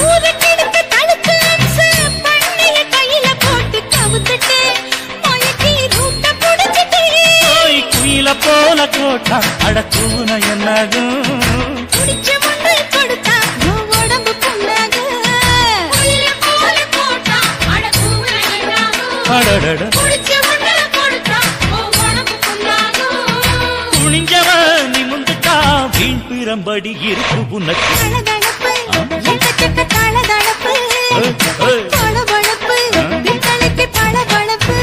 ஊருக்கெடுத்து தழுக்கு அம்சு பண்ணிய கையில போட்டு கவுத்துட்டு மயக்கி ரூட்ட புடிச்சிட்டு குயில போல கோட்டா அடக்கூன என்னதும் குடிச்ச முன்னு கொடுத்தா உடம்பு புண்ணாகு குயில போல போட்டா அடக்கூன என்னாகும் அடடட குடிச்ச முன்னு கொடுத்தா உடம்பு புண்ணாகு துணிஞ்சவ நிமுந்துட்டா வீண் பிறம்படி இருக்கு உனக்கு தளதளப்பு எக்கச்சக்க தளதளப்பு பளபளப்பு இத்தனைக்கு பளபளப்பு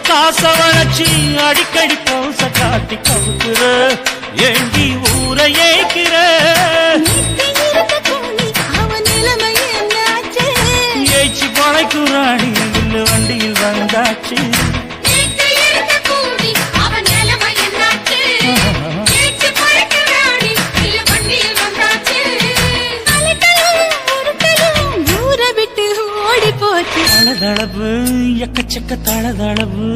காசை வளர்ச்சி அடிக்கடி போச காட்டி கவுக்குற ஏண்டி ஊரை ஏய்க்கிற ஏய்ச்சி பழைக்கும் ராணி இல்ல வண்டியில் வந்தாச்சு தளதளவு எக்கச்சக்க தளதளவு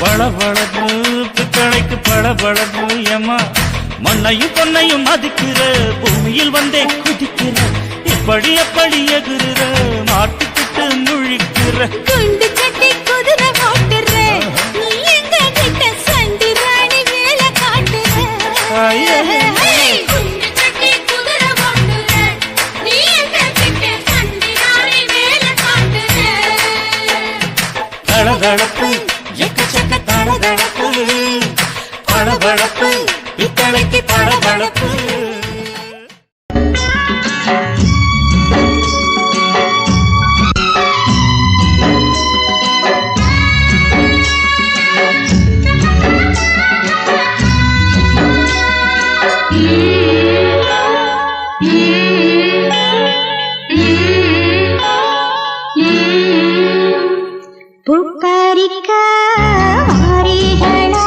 வளவளவு பித்தளைக்கு பளபளவு ஏமா மண்ணையும் பொன்னையும் மதிக்கிற பூமியில் வந்தே குதிக்கிற இப்படி எப்படி எகுற மாட்டுக்கிட்டு முழிக்கிற குண்டு கட்டி குதிரை ஓட்டுற நீ எங்க கிட்ட சண்டி ராணி வேலை காட்டுற குண்டு கட்டி குதிரை ஓட்டுற நீ எங்க கிட்ட சண்டி ராணி வேலை காட்டுற தளதளப்பு எக்கச்சக்க தளதளப்பு பளபளப்பு பித்தளைக்கு பளபளப்பு பூப்பறிக்க வாரிகளா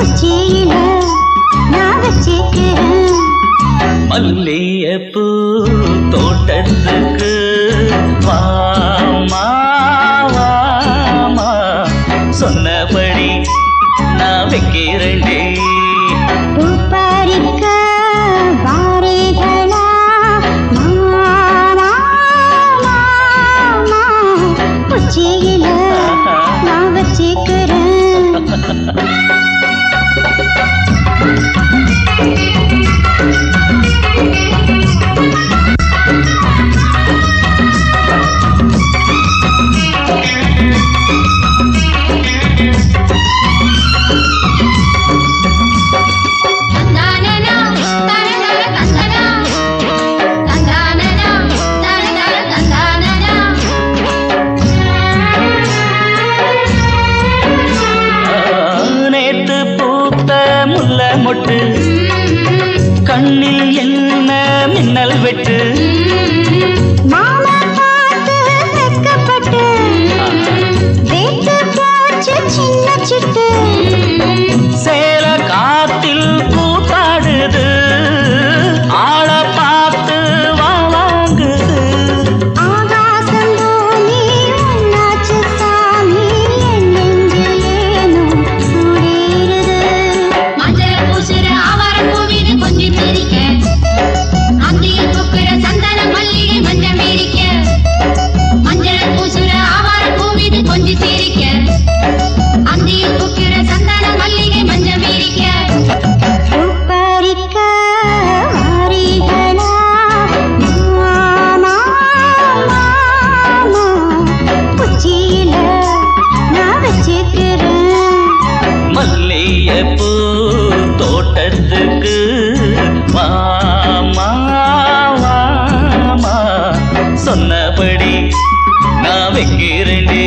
உச்சியில நான் வச்சிக்கிறேன் மல்லியப்பூ தோட்டத்துக்கு வாமா வாமா சொன்னபடி நான் வைக்கிறேன்டே பூப்பறிக்க வாரிகளா உச்சியில நான் வச்சிக்கிறேன் நேத்து பூத்த முல்லை மொட்டு கண்ணில் என்ன மின்னல் வெட்டு மாமா பார்த்து வெட்கப்பட்டு வேட்டு போச்சு சின்ன சிட்டு சேல காத்தில் கூத்தாடுது ஆள பார்த்து வாங்குது ஆகாசம் பூமி ஒன்னாச்சு சாமி என்னெங்கில் ஏனோ சூடேறுது மஞ்சள் பூசுற ஆவார பூவிது கொஞ்சம் பிரிக்க அந்தியில் கொக்குற சந்தன மல்லிகை மஞ்சள் மீறிக்க மஞ்சள் பூசுற ஆவார பூவிது கொஞ்சம் சிரிக்க அந்தியில் கொக்குற சந்தன மல்லிகை மஞ்சள் மீறிக்க பூப்பறிக்க வாரிகளா மாமா மாமா உச்சியில நான் வச்சிக்கிறேன் மல்லியப்பூ தோட்டத்துக்கு வாமா வாமா சொன்னபடி நான் வைக்கிறேன்டே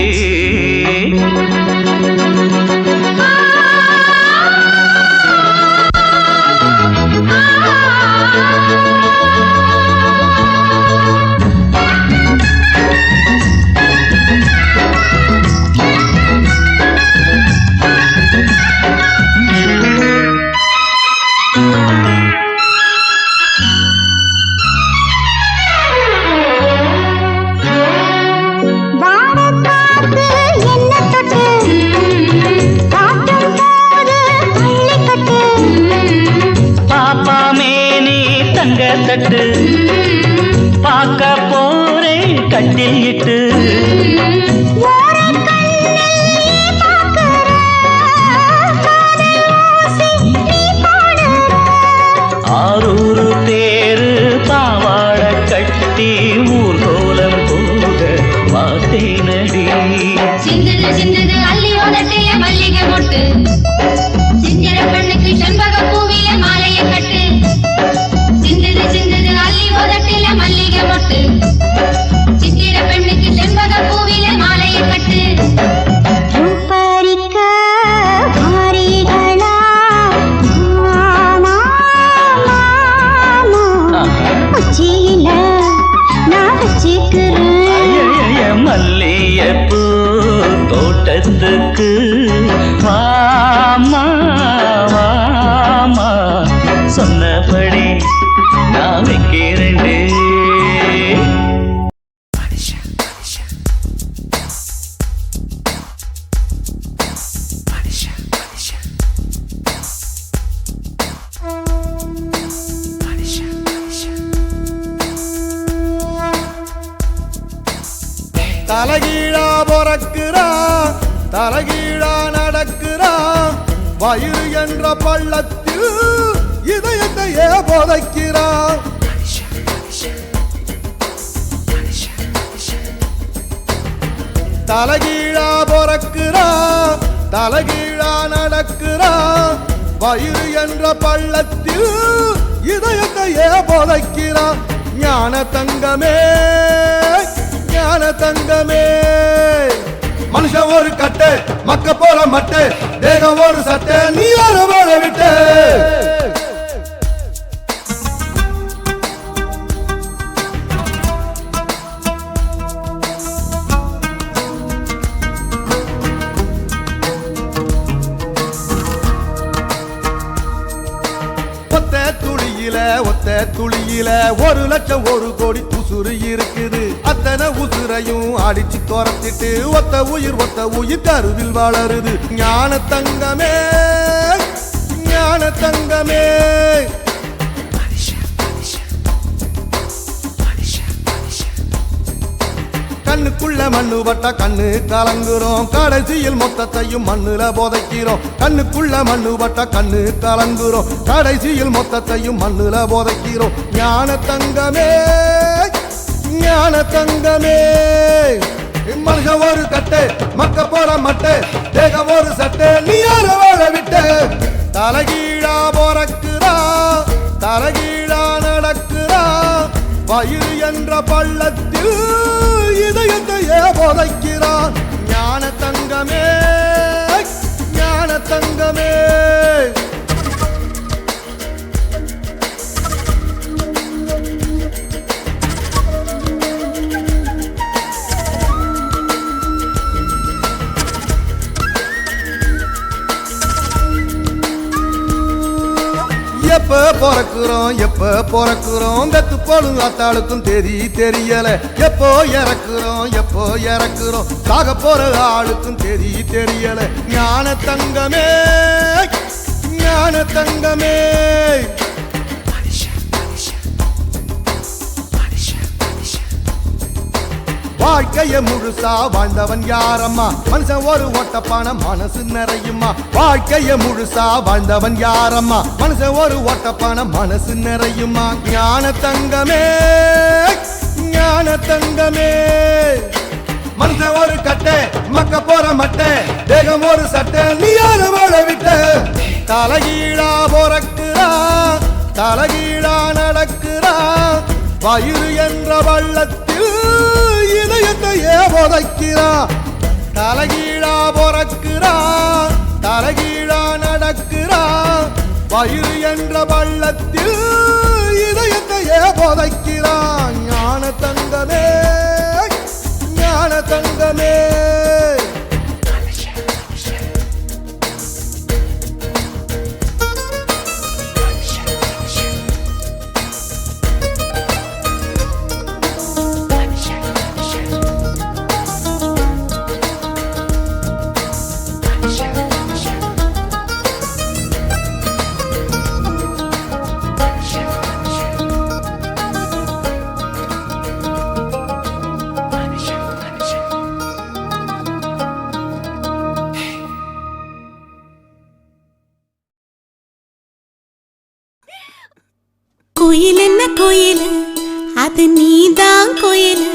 வானக்காத்து என்ன தொட்டு காட்டும் போது பள்ளிக்கட்டு பாப்பா மேனி தங்க தட்டு பார்க்க போறேன் கட்டிட்டு ஓரக்கண்ணில் பார்க்கிற காதல் ஓசை நீ பாடுற ஆரூரு தேரு பாவாட கட்டி ஊர்கோலம் போக பார்த்தேனடி சிந்தது சிந்தது அள்ளி உதட்டிய மல்லிகை மொட்டு சிஞ்சர பெண்ணுக்கு செண்பக பூவில மாலைய கட்டு சிந்தது சிந்தது அள்ளி உதட்டில மல்லிகை மொட்டு சித்தி பக்கத்துக்கு வாமா வாமா சொன்னபடி நான் வைக்கிறேன் தலகீழா பொறக்குறா தலகீழா நடக்குறா வயிறு என்ற பள்ளத்தில் இதயத்தையே போதைக்கிறா தலகீழா பொறக்குறா தலகீழா நடக்குறா வயிறு என்ற பள்ளத்தில் இதயத்தையே போதைக்கிறா ஞான தங்கமே ஞான தங்கமே மனுஷன் ஒரு கட்டு மக்க போற மட்டு தேகம் ஒரு சட்டை நீ ஒரு வாழ விட்டு ஒத்த துளியில 1 லட்சம் 1 கோடி உசுறு இருக்குது அத்தனை உசுரையும் அடிச்சு துரத்திட்டு ஒத்த உயிர் கருவில் வளருது ஞான தங்கமே ஞான தங்கமே கண்ணுக்குள்ள மண்ணு பட்டா கண்ணு கலங்குறோம் கடைசியில் மொத்தத்தையும் மண்ணுல போதைக்கிறோம் கண்ணுக்குள்ள மண்ணு பட்டா கண்ணு கலங்குறோம் கடைசியில் மொத்தத்தையும் மண்ணுல போதைக்கிறோம் ஞான தங்கமே ஞான தங்கமே மனுஷன் ஒரு கட்டு மக்க போற மட்டு தேகம் ஒரு சட்டை நீ யார வாழ விட்டு தலகீழா பொறக்குறா தலகீழா நடக்குறா வயிறு என்ற பள்ளத்தில் இதயத்தையே போதைக்கிறான் ஞான தங்கமே ஞான தங்கமே எப்ப பிறக்குறோம் வெத்து போடும் அத்தாளுக்கும் தெரியல எப்போ இறக்குறோம் சாக போற ஆளுக்கும் தெரியல ஞான தங்கமே ஞான தங்கமே வாழ்க்கைய முழுசா வாழ்ந்தவன் யாரம்மா மனுஷன் ஒரு ஓட்டப்பான மனசு நிறையுமா வாழ்க்கைய முழுசா வாழ்ந்தவன் யாரம்மா மனுஷன் ஒரு ஓட்டப்பான மனசு நிறையுமா ஞான தங்கமே ஞான தங்கமே மனுஷன் ஒரு கட்டை மக்க போற மட்டை தேகம் ஒரு சட்டை நீ யாரு வாழ விட்ட தலகீழா பொறக்குறா தலகீழா நடக்குறா வயிறு என்ற வள்ளத்தில் இதயத்தையே போதைக்கிறா தலகீழா பொறக்குறா தலகீழா நடக்குறா வயிறு என்ற வள்ளத்தில் இதயத்தையே போதைக்கிறா ஞான தங்கமே ஞான தங்கமே கோயில் என்ன கோயில் அது நீதான் கோயில்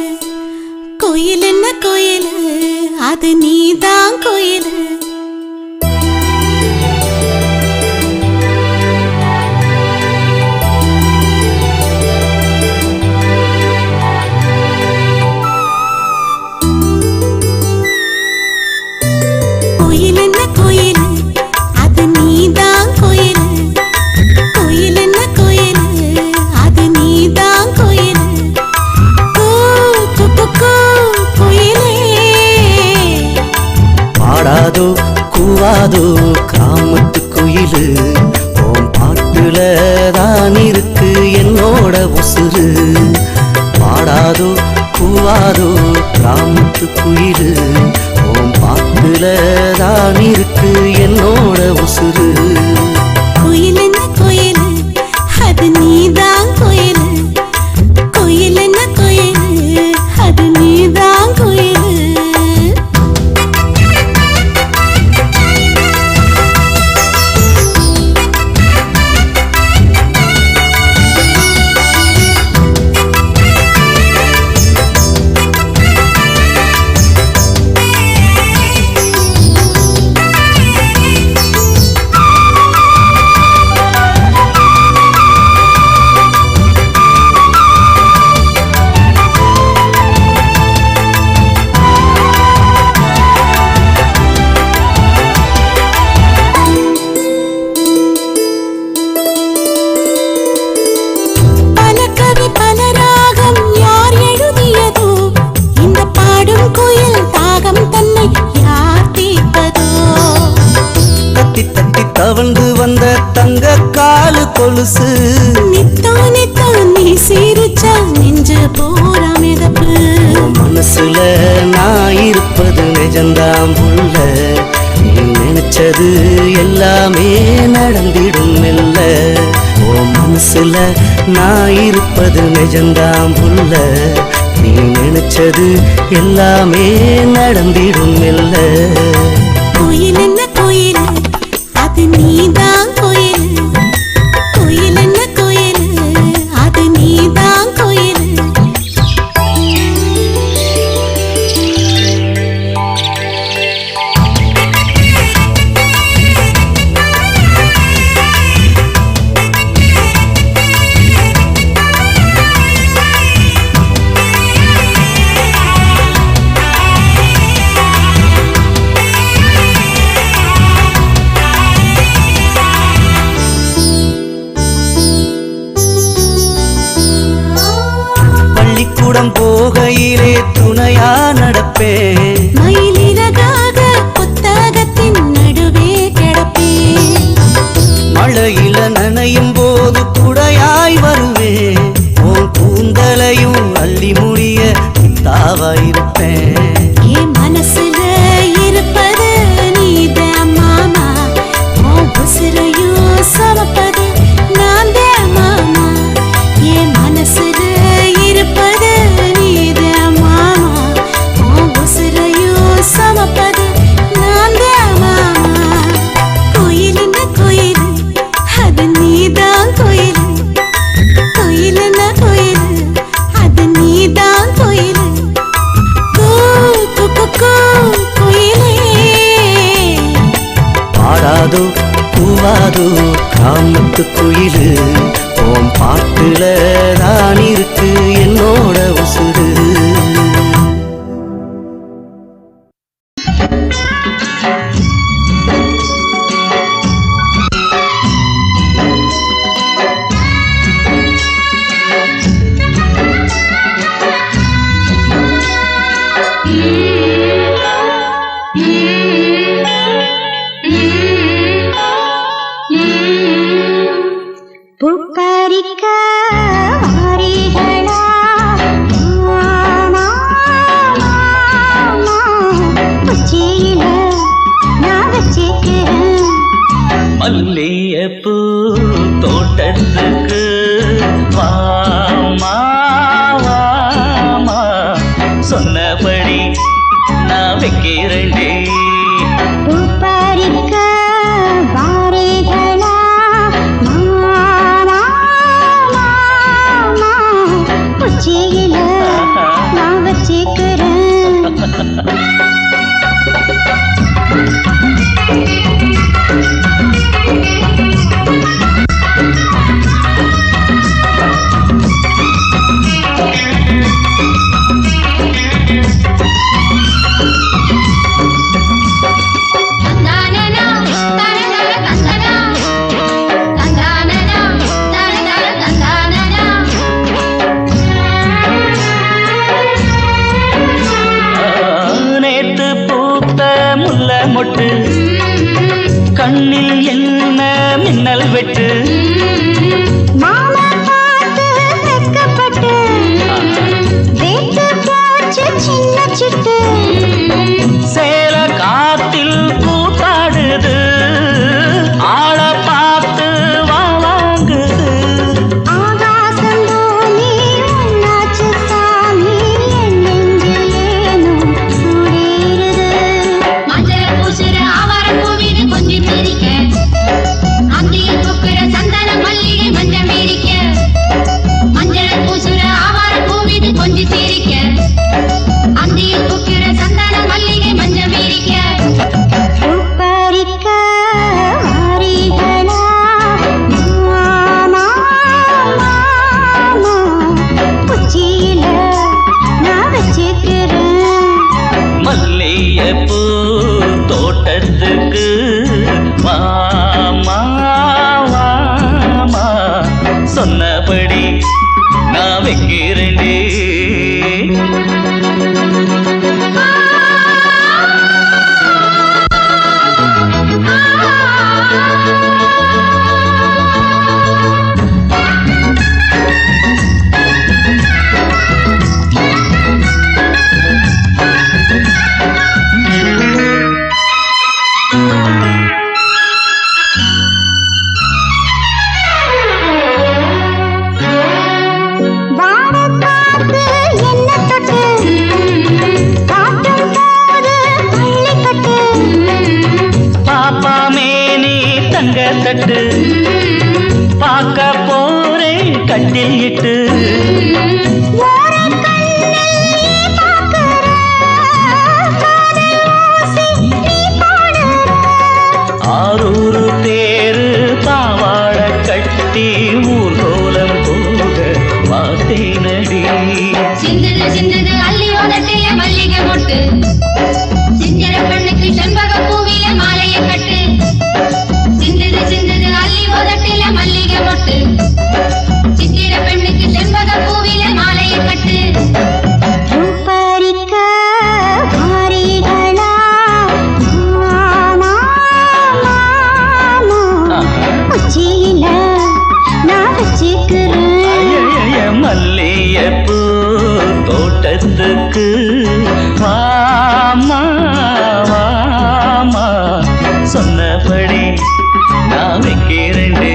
கோயில் என்ன கோயில் அது நீதான் கோயில் கோயில் என்ன கோயில் அது நீதான் கோயில் கோயில் என்ன கோயில் அது நீதான் கோயில் கோயிலே பாட கூவாதோ கிராமத்து குயிலு ஓம் பாட்டுல தான் இருக்கு என்னோட உசுறு பாடாதோ கூவாதோ கிராமத்து குயிலு ஓம் பாட்டுல தான் இருக்கு என்னோட உசுறு கோயில் என்ன கோயில் அது நீதான் கோயில் கோயில் என்ன கோயில் அது நீதான் கோயில் தவழ்ந்து வந்த தங்க காலு கொலுசு நித்தோ நித்தோ நீ சிரிச்சா நெஞ்ச போரா மிதப்பு மனசுல நான் இருப்பது நிஜந்தாம் புள்ள நீ நினைச்சது எல்லாமே நடந்திடும் மெல்ல ஓ மனசுல நான் இருப்பது நிஜந்தாம் புள்ள நீ நினைச்சது எல்லாமே நடந்திடும் மெல்ல கோயில் என்ன கோயில் அது நீதான் கோயில் கோயில் என்ன கோயில் அது நீதான் கோயில் பள்ளிக்கூடம் போகையிலே துணையா நடப்பேன் மயிலிறகாக புத்தகத்தின் நடுவே கிடப்பேன் மழையில நனையும் போது குடையாய் வருவேன் உன் கூந்தலையும் அள்ளி முடிய தாவாயிருப்பேன் என் மனசுல இருப்பது நீதான் மாமா உன் உசுரையும் சமப்பது நான் தான் மாமா என் மனசுல இருப்பது நீதான் மாமா உன் உசுரையும் சமப்பது நான் தான் மாமா கோயில் என்ன கோயில் அது நீதான் கோயில் கோயில் என்ன கோயில் அது நீதான் கோயில் பாடாதோ கூவாதோ கிராமத்து குயிலு ஓம் பாட்டுல தான் இருக்கு என்னோட உசுறு பூப்பறிக்க வாரீகளா மாமா, மாமா, உச்சியில நான் வச்சிக்கிறேன் மல்லிகைப்பூ தோட்டத்துக்கு வாமா வாமா சொன்னபடி நான் வைக்கிறேன்டே பூப்பறிக்க வாரீகளா மாமா, மாமா, உச்சியில நான் வச்சிக்கிறேன் நேத்து பூத்த முல்லை மொட்டு கண்ணில் என்ன மின்னல் வெட்டு மாமா பார்த்து வெட்கப்பட்டு வேட்டு போச்சு சின்ன சிட்டு சேல காத்தில் கூத்தாடுது ஆள பார்த்து வாங்குது ஆகாசம் பூமி ஒன்னாச்சு சாமி என் நெஞ்சில் ஏனோ சூடேறுது மஞ்சள் பூசுற ஆவாரம் பூவிது கொஞ்சம் பிரிக்க அந்தியில் பூக்குற சந்தன மல்லிகை மஞ்சள் மீறிக்க மஞ்சள் பூசுற ஆவாரம் பூவிது கொஞ்சம் சிரிக்க அந்தியில் பூக்குற சந்தன மல்லிகை மஞ்சள் மீறிக்க பூப்பறிக்க வாரீகளா மாமா மாமா உச்சியில நான் வச்சுக்கிறேன் மல்லிகைப்பூ தோட்டத்துக்கு வாமா வாமா சொன்னபடி நான் வைக்கிறேன்டே வானக் காத்து என்ன தொட்டு காட்டும் போது பள்ளிக்கட்டு பாப்பா மேனி தங்க தட்டு பார்க்க போறேன் கட்டில் இட்டு ஓரக் கண்ணில் பார்க்கிற காதல் ஓசை நீ பாடுற ஆரூரு தேரு பாவாட கட்டி ஊர்கோலம் போக வாத்தேனடி சிந்தது சிந்தது அள்ளி உதட்டில மல்லிகை மொட்டு சிஞ்சர பெண்ணுக்கு செண்பக பூவில மாலைய கட்டு சிந்தது சிந்தது அள்ளி உதட்டில மல்லிகை மொட்டு சித்திர பெண்ணுக்கு செண்பக பூவில மாலைய கட்டு பூப்பறிக்க வாரீகளா மாமா மாமா உச்சியில நான் வச்சுக்கிறேன் மல்லிகைப்பூ தோட்டத்துக்கு வாமா வாமா சொன்னபடி நான் வைக்கிறேன்டே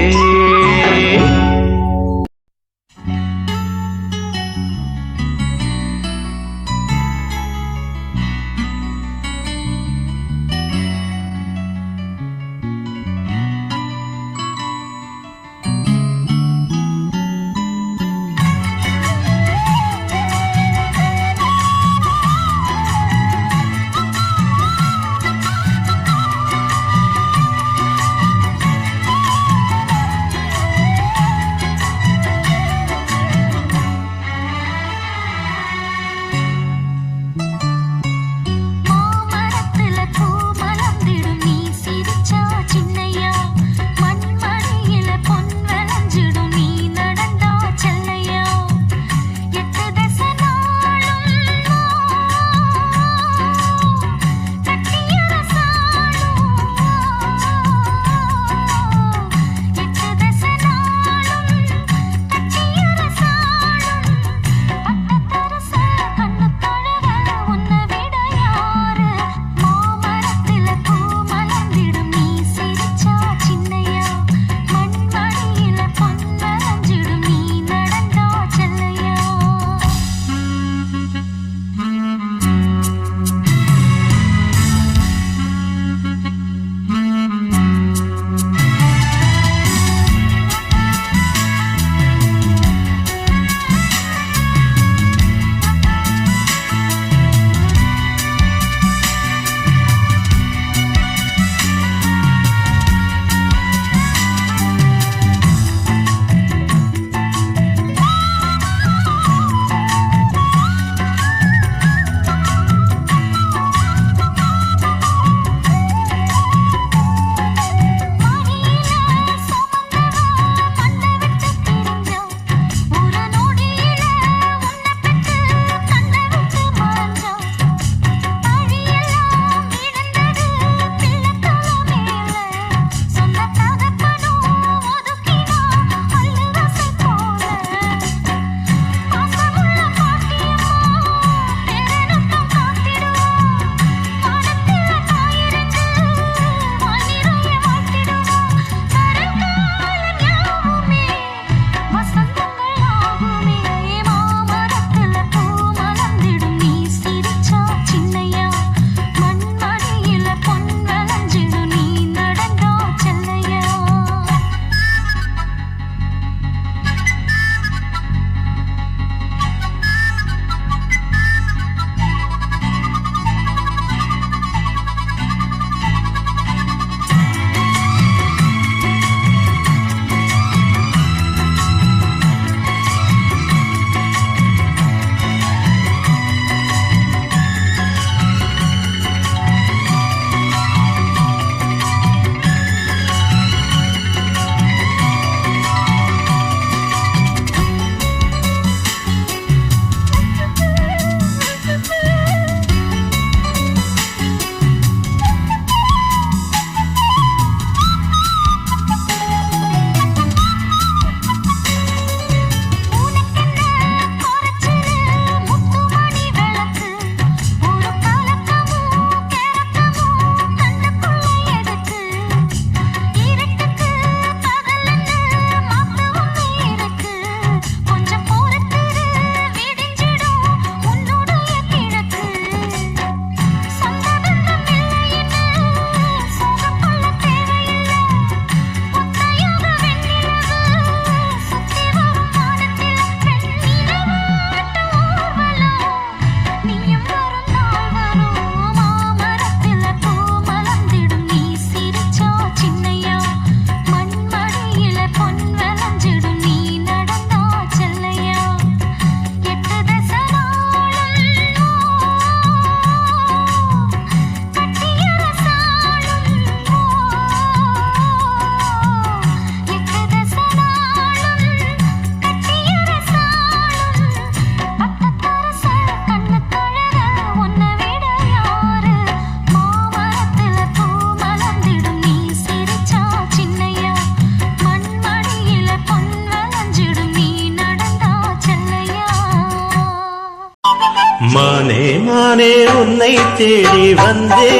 மானே மானே உன்னை தேடி வந்தே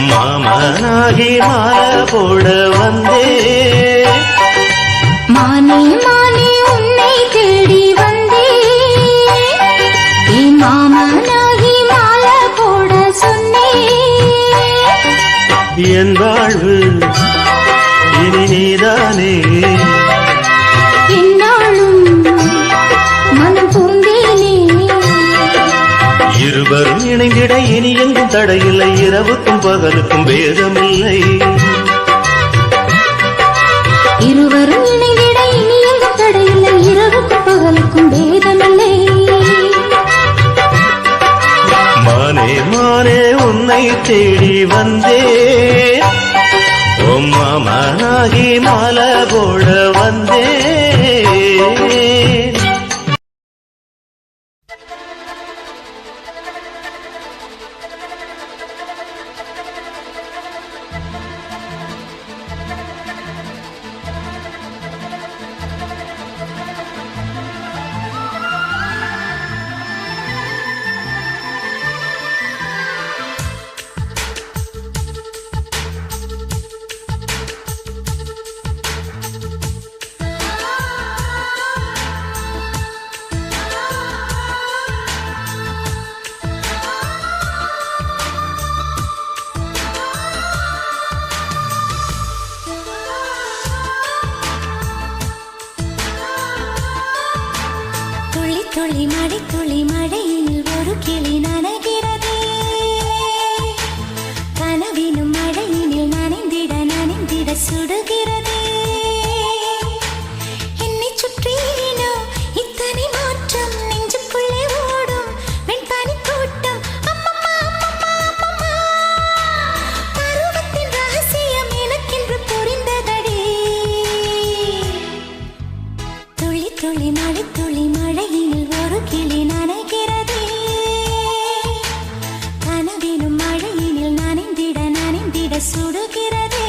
மாமனாகி மாலை போட வந்தே மானே மானே உன்னை தேடி வந்தே என் மாமனாகி மாலை போட சொன்னே என் வாழ்வு இனி நீதானே என்னாலும் மனம் பூந்தேனே இருவரும் இணைந்திட இனி எங்கும் தடையில்லை இரவுக்கும் பகலுக்கும் பேதமில்லை இருவரும் இணைந்திட இனி எங்கும் தடையில்லை இரவுக்கும் பகலுக்கும் பேதமில்லை மானே மானே உன்னை தேடி வந்தே மாமனாகி மாலை போட வந்தே துளி மழை துளி மழையில் ஒரு கிளி நனைகிறதே கனவினும் மழையினில் நனைந்திட சுடுகிறதே என்னை சுற்றினோ இத்தனை மாற்றம் நெஞ்சுக்குள்ளே ஓடும் வெண்பனி கூட்டம் பருவத்தின் ரகசியம் எனக்கென்று புரிந்ததடி துளி துளி மழை துளி மழையினில் ஒரு கிளி நனைகிறதே கனவினும் மழையினில் நனைந்திட சுடுகிறதே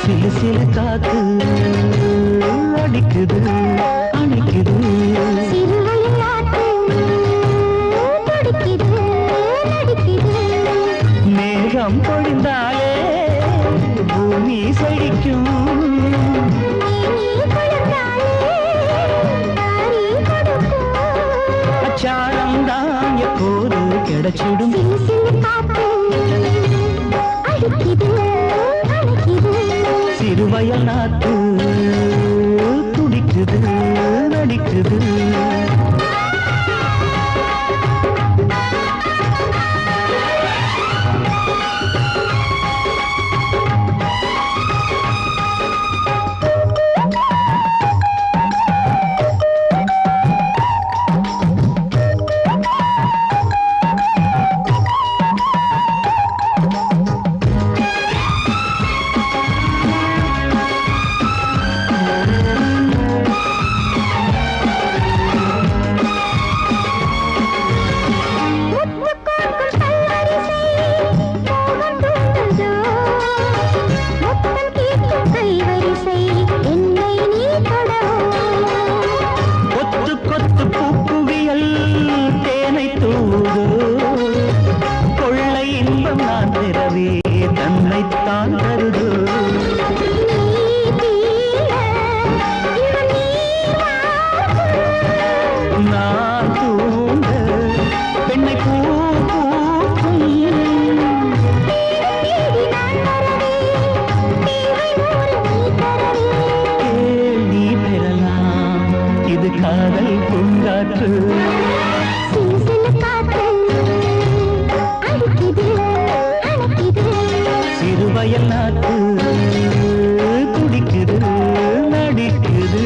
சிலு சிலு காத்து அடிக்குது அணைக்குது சிறுவயல் ஆட்டு துடிக்குது நடிக்குது மேகம் பொழிந்தாலே பூமி செழிக்கும் நீ குளிர்ந்தாலே தாரி கொடுக்கும் அச்சாரம் தான் எப்போது கிடைச்சிடும் சிலு சிலு காத்து அடிக்குது அணைக்குது சிறுவயல் நாத்து துடிக்குது நடிக்குது கொத்து கொத்து பூக்குவியல் தேனை தூதோ கொள்ளை இன்பம் நான் பிறவே தன்னைத்தான் தருதோ நான் தூங்க பெண்ணை பூ பூக்கும் கேள்வி பெறலாம் இது காதல் பூங்காற்று சிறுவயல் நாட்டு துடிக்குது நடிக்குது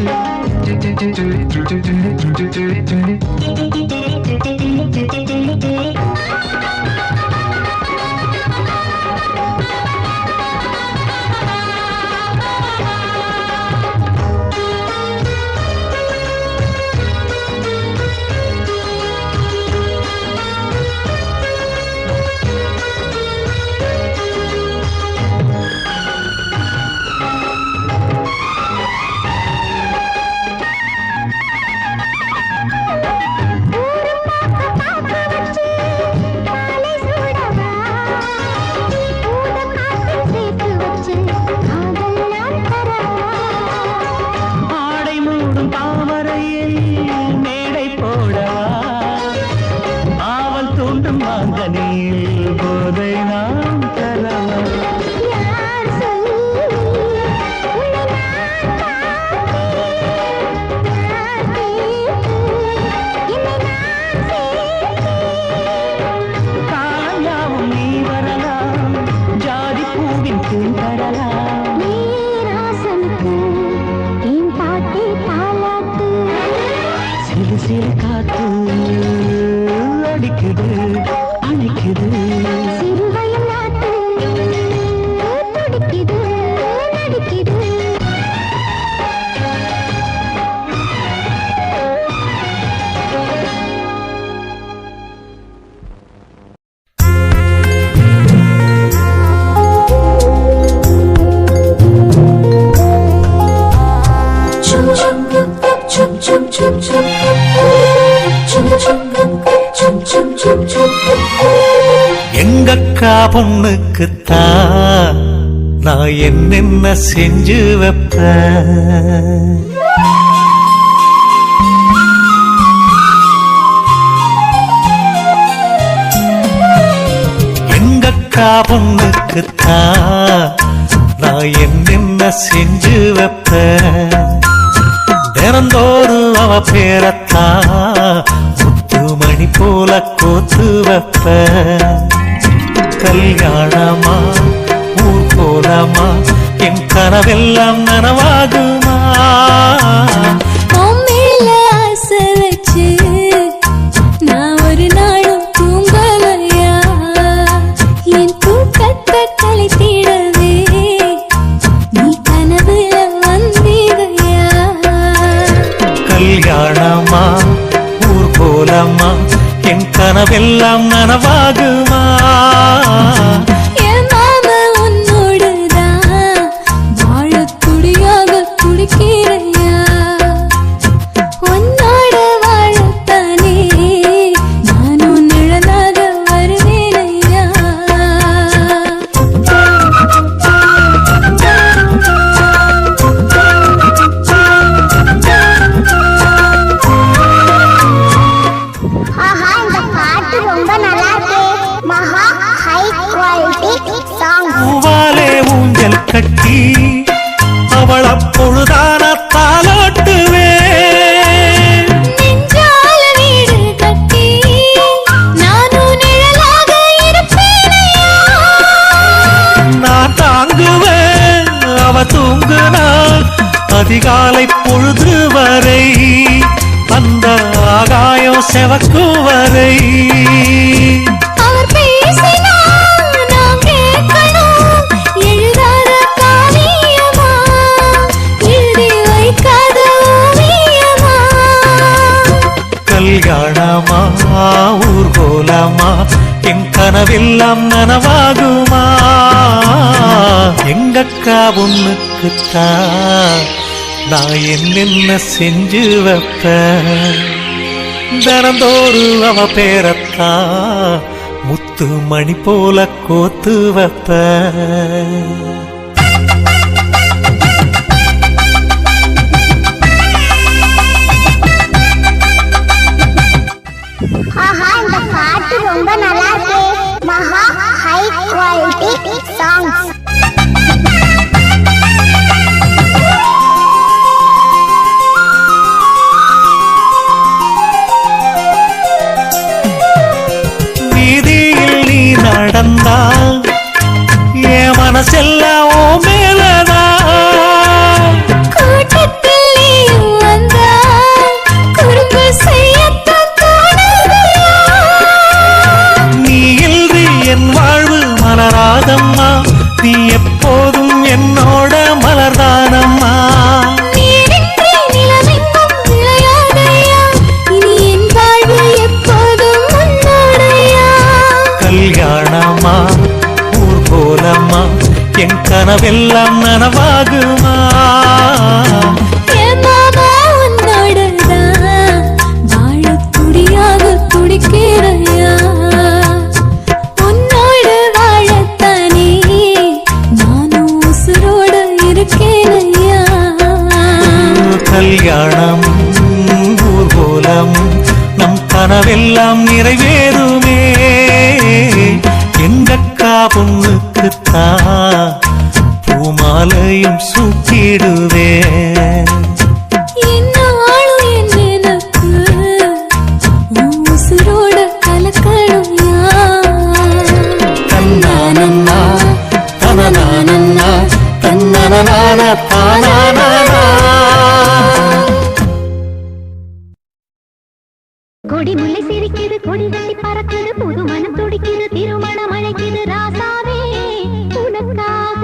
ஆடை மூடும் தாமரையில் மேடை போடவா ஆவல் தூண்டும் மாங்கனியில் போதை நாம் தரவா காயாவும் நீ வரலாம் ஜாதி பூவின் தேன் தரலாம் சிறு சிறு காத்து அடிக்குது அணைக்குது சிறுவயல் நாட்டு துடிக்குது நடிக்குது எங்கக்கா பொண்ணுக்குத்தான் நான் என்னென்ன செஞ்சு வைப்பேன் எங்கக்கா பொண்ணுக்குத்தான் நான் என்னென்ன செஞ்சு வைப்பேன் தினந்தோறும் அவ பேரத்தான் முத்துமணி போல கோத்து வைப்பேன் கல்யாணமா ஊர் போலாமா என் கனவெல்லாம் நனவாகுமா மேல ஆசை அவ தூங்குனாள் அதிகாலை பொழுது வரை அந்த ஆகாயம் செவக்கும் வரை அவர் பேசினார் நாம் கேட்கணும் எழுதாத காவியமா எழுதி வைக்காத ஓவியமா கல்யாணமா ஊர்கோலமா என் கனவெல்லாம் நனவாகுமா எங்கக்கா பொண்ணுக்குத்தான் நான் என்னென்ன செஞ்சு வைப்ப தினந்தோறு அவ பேரத்தா முத்து மணி போல கோத்து வைப்ப ஆஹா இந்த பாட்டு ரொம்ப நல்லா இருக்கு மகா ஹை குவாலிட்டி சாங்ஸ் வீதியில் நீ நடந்தா என் மனசெல்லாம் ஓ மேலதான் கூட்டத்தில் நீயும் வந்தாய் குறும்பு செய்யத்தான் தோணுதையா நீ இன்றி என் வாழ்வு மலராதம்மா நீ எப்போதும் என்னோட மலர்தானம்மா நீரின்றி நிலவெங்கும் விளையாதையா இனி என் வாழ்வு எப்போதும் உன்னோடையா கல்யாணமா ஊர்கோலமா என் கனவெல்லாம் நனவாகுமா என் மாமா உன்னோடதான் வாழத் துடியாக துடிக்கிறையா உன்னோடு வாழத்தானே நானும் உசுரோடு இருக்கேனையா கல்யாணம் ஊர்கோலம் நம் கனவெல்லாம் நிறைவேறுமே எங்கக்கா பொண்ணுக்குத்தான் பூமாலையும் சூட்டிடுவேன் என்னாலும் என் நினைப்பு உன் உசுரோட கலக்கணும்யா தன்னானன்னா தனனானன்னா தன்னனனான தானானா கொடி முல்லை சிரிக்குது கொடி கட்டி பறக்குது புது மனம் துடிக்குது திருமணம் அழைக்குது ராசாவே உனக்காக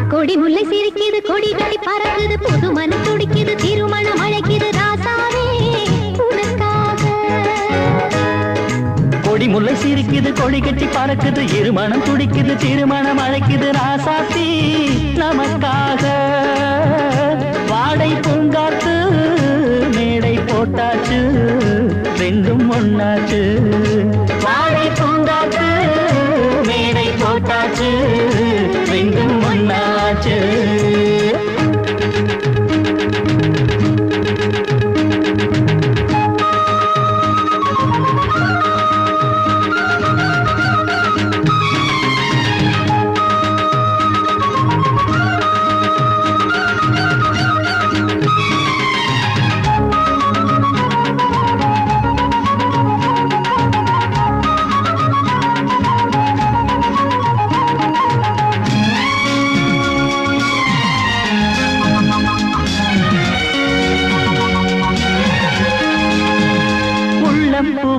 கொடி முல்லை சிரிக்குது கொடி கட்டி பறக்குது புது மனம் துடிக்குது திருமணம் அழைக்குது ராசாவே உனக்காக கொடி முல்லை சிரிக்குது கொடி கட்டி பறக்குது இருமணம் துடிக்குது திருமணம் அழைக்குது ராசாத்தி நமக்காக வாடை பூங்காத்து மேடை போட்டாச்சு ரெண்டும் ஒண்ணாச்சு வாடை பூங்காத்து மேடை போட்டாச்சு ரெண்டும் ஒண்ணாச்சு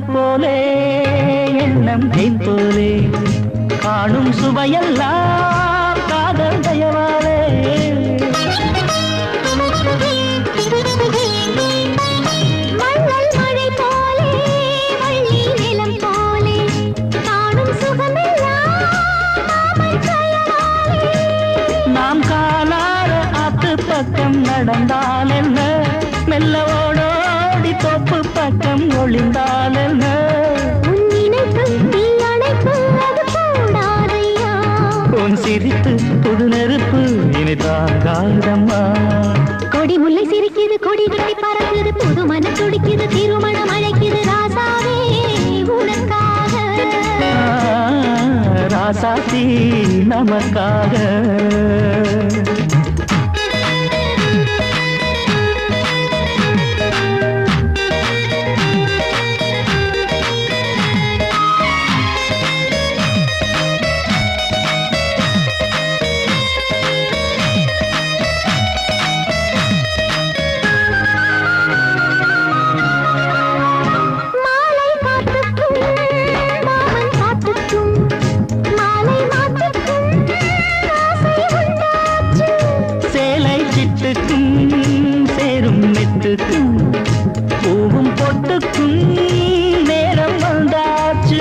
போலே எண்ணம் தேன் போலே காணும் சுவையெல்லாம் காதல் தயவாலே மண்ணல் மழை போலே வள்ளி நிலம் போலே காணும் சுகமெல்லாம் மாமன் கையாலே நாம் காலார ஆத்து பக்கம் நடந்தால் என்ன மெல்ல ஓடோடி தோப்பு பக்கம் ஒளிந்தால் என்ன உன் நினைப்பு நீ அணைப்பு அது கூடாதையா உன் சிரிப்பு புது நெருப்பு இனி தாங்காதம்மா சிரிக்குது கொடி கட்டி பறக்குது புது மனம் துடிக்குது திருமணம் அழைக்குது ராசாவே உனக்காக ராசாத்தி நமக்காக பூவும் பொட்டுக்கும் நேரம் வந்தாச்சு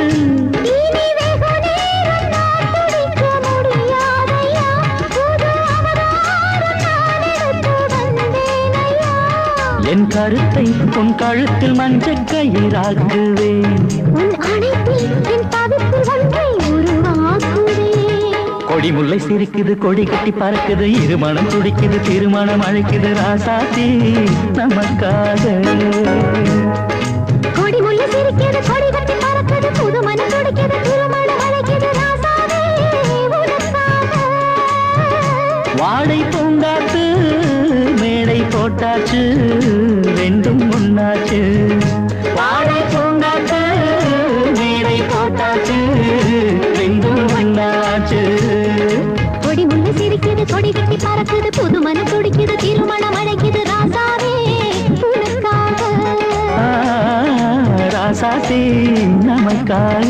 என் கருத்தை உன் கழுத்தில் மஞ்சள் கயிறாக்குவேன் உன் அணைப்பில் என் தவிப்பில் ஒன்றை உருவாக்குவேன் கொடி முல்லை சிரிக்குது கொடி கட்டி பறக்குது இருமணம் துடிக்குது திருமணம் அழைக்குது ராசாத்தி நமக்காக கொடி முல்லை சிரிக்குது கொடி கட்டி பறக்குது புது மனம் துடிக்குது திருமணம் அழைக்குது ராசாவே உனக்காக வாடை பூங்காத்து மேடை போட்டாச்சு ரெண்டும் முன்னாச்சு வாடை பூங்காத்து மேடை போட்டாச்சு ரெண்டும் முன்னாச்சு கொடி முல்லை சிரிக்குது கொடி கட்டி பறக்குது புது மனம் துடிக்குது திருமணம் அழைக்குது ராசாவே உனக்காக ராசாத்தி நமக்காக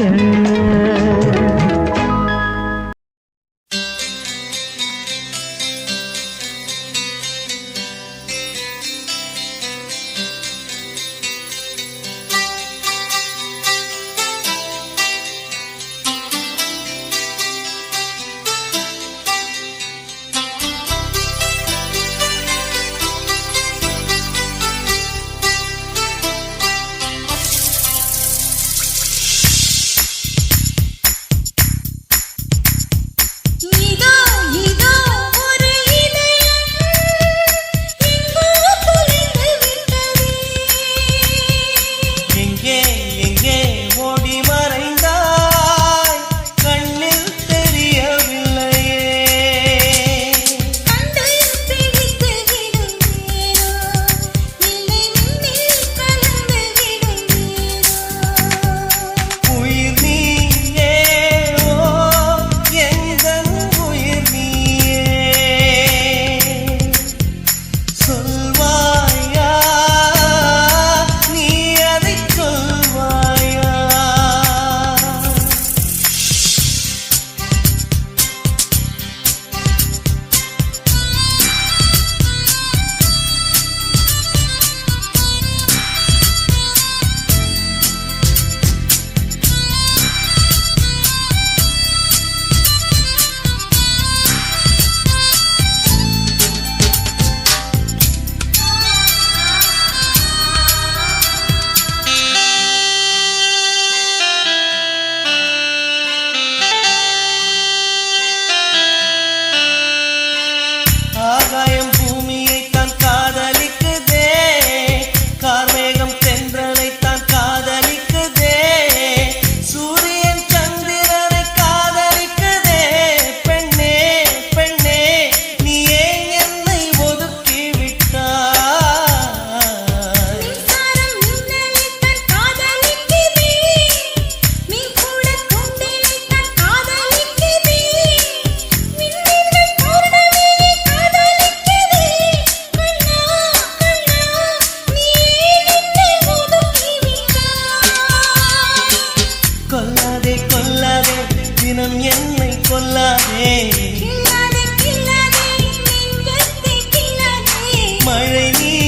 மழை நீ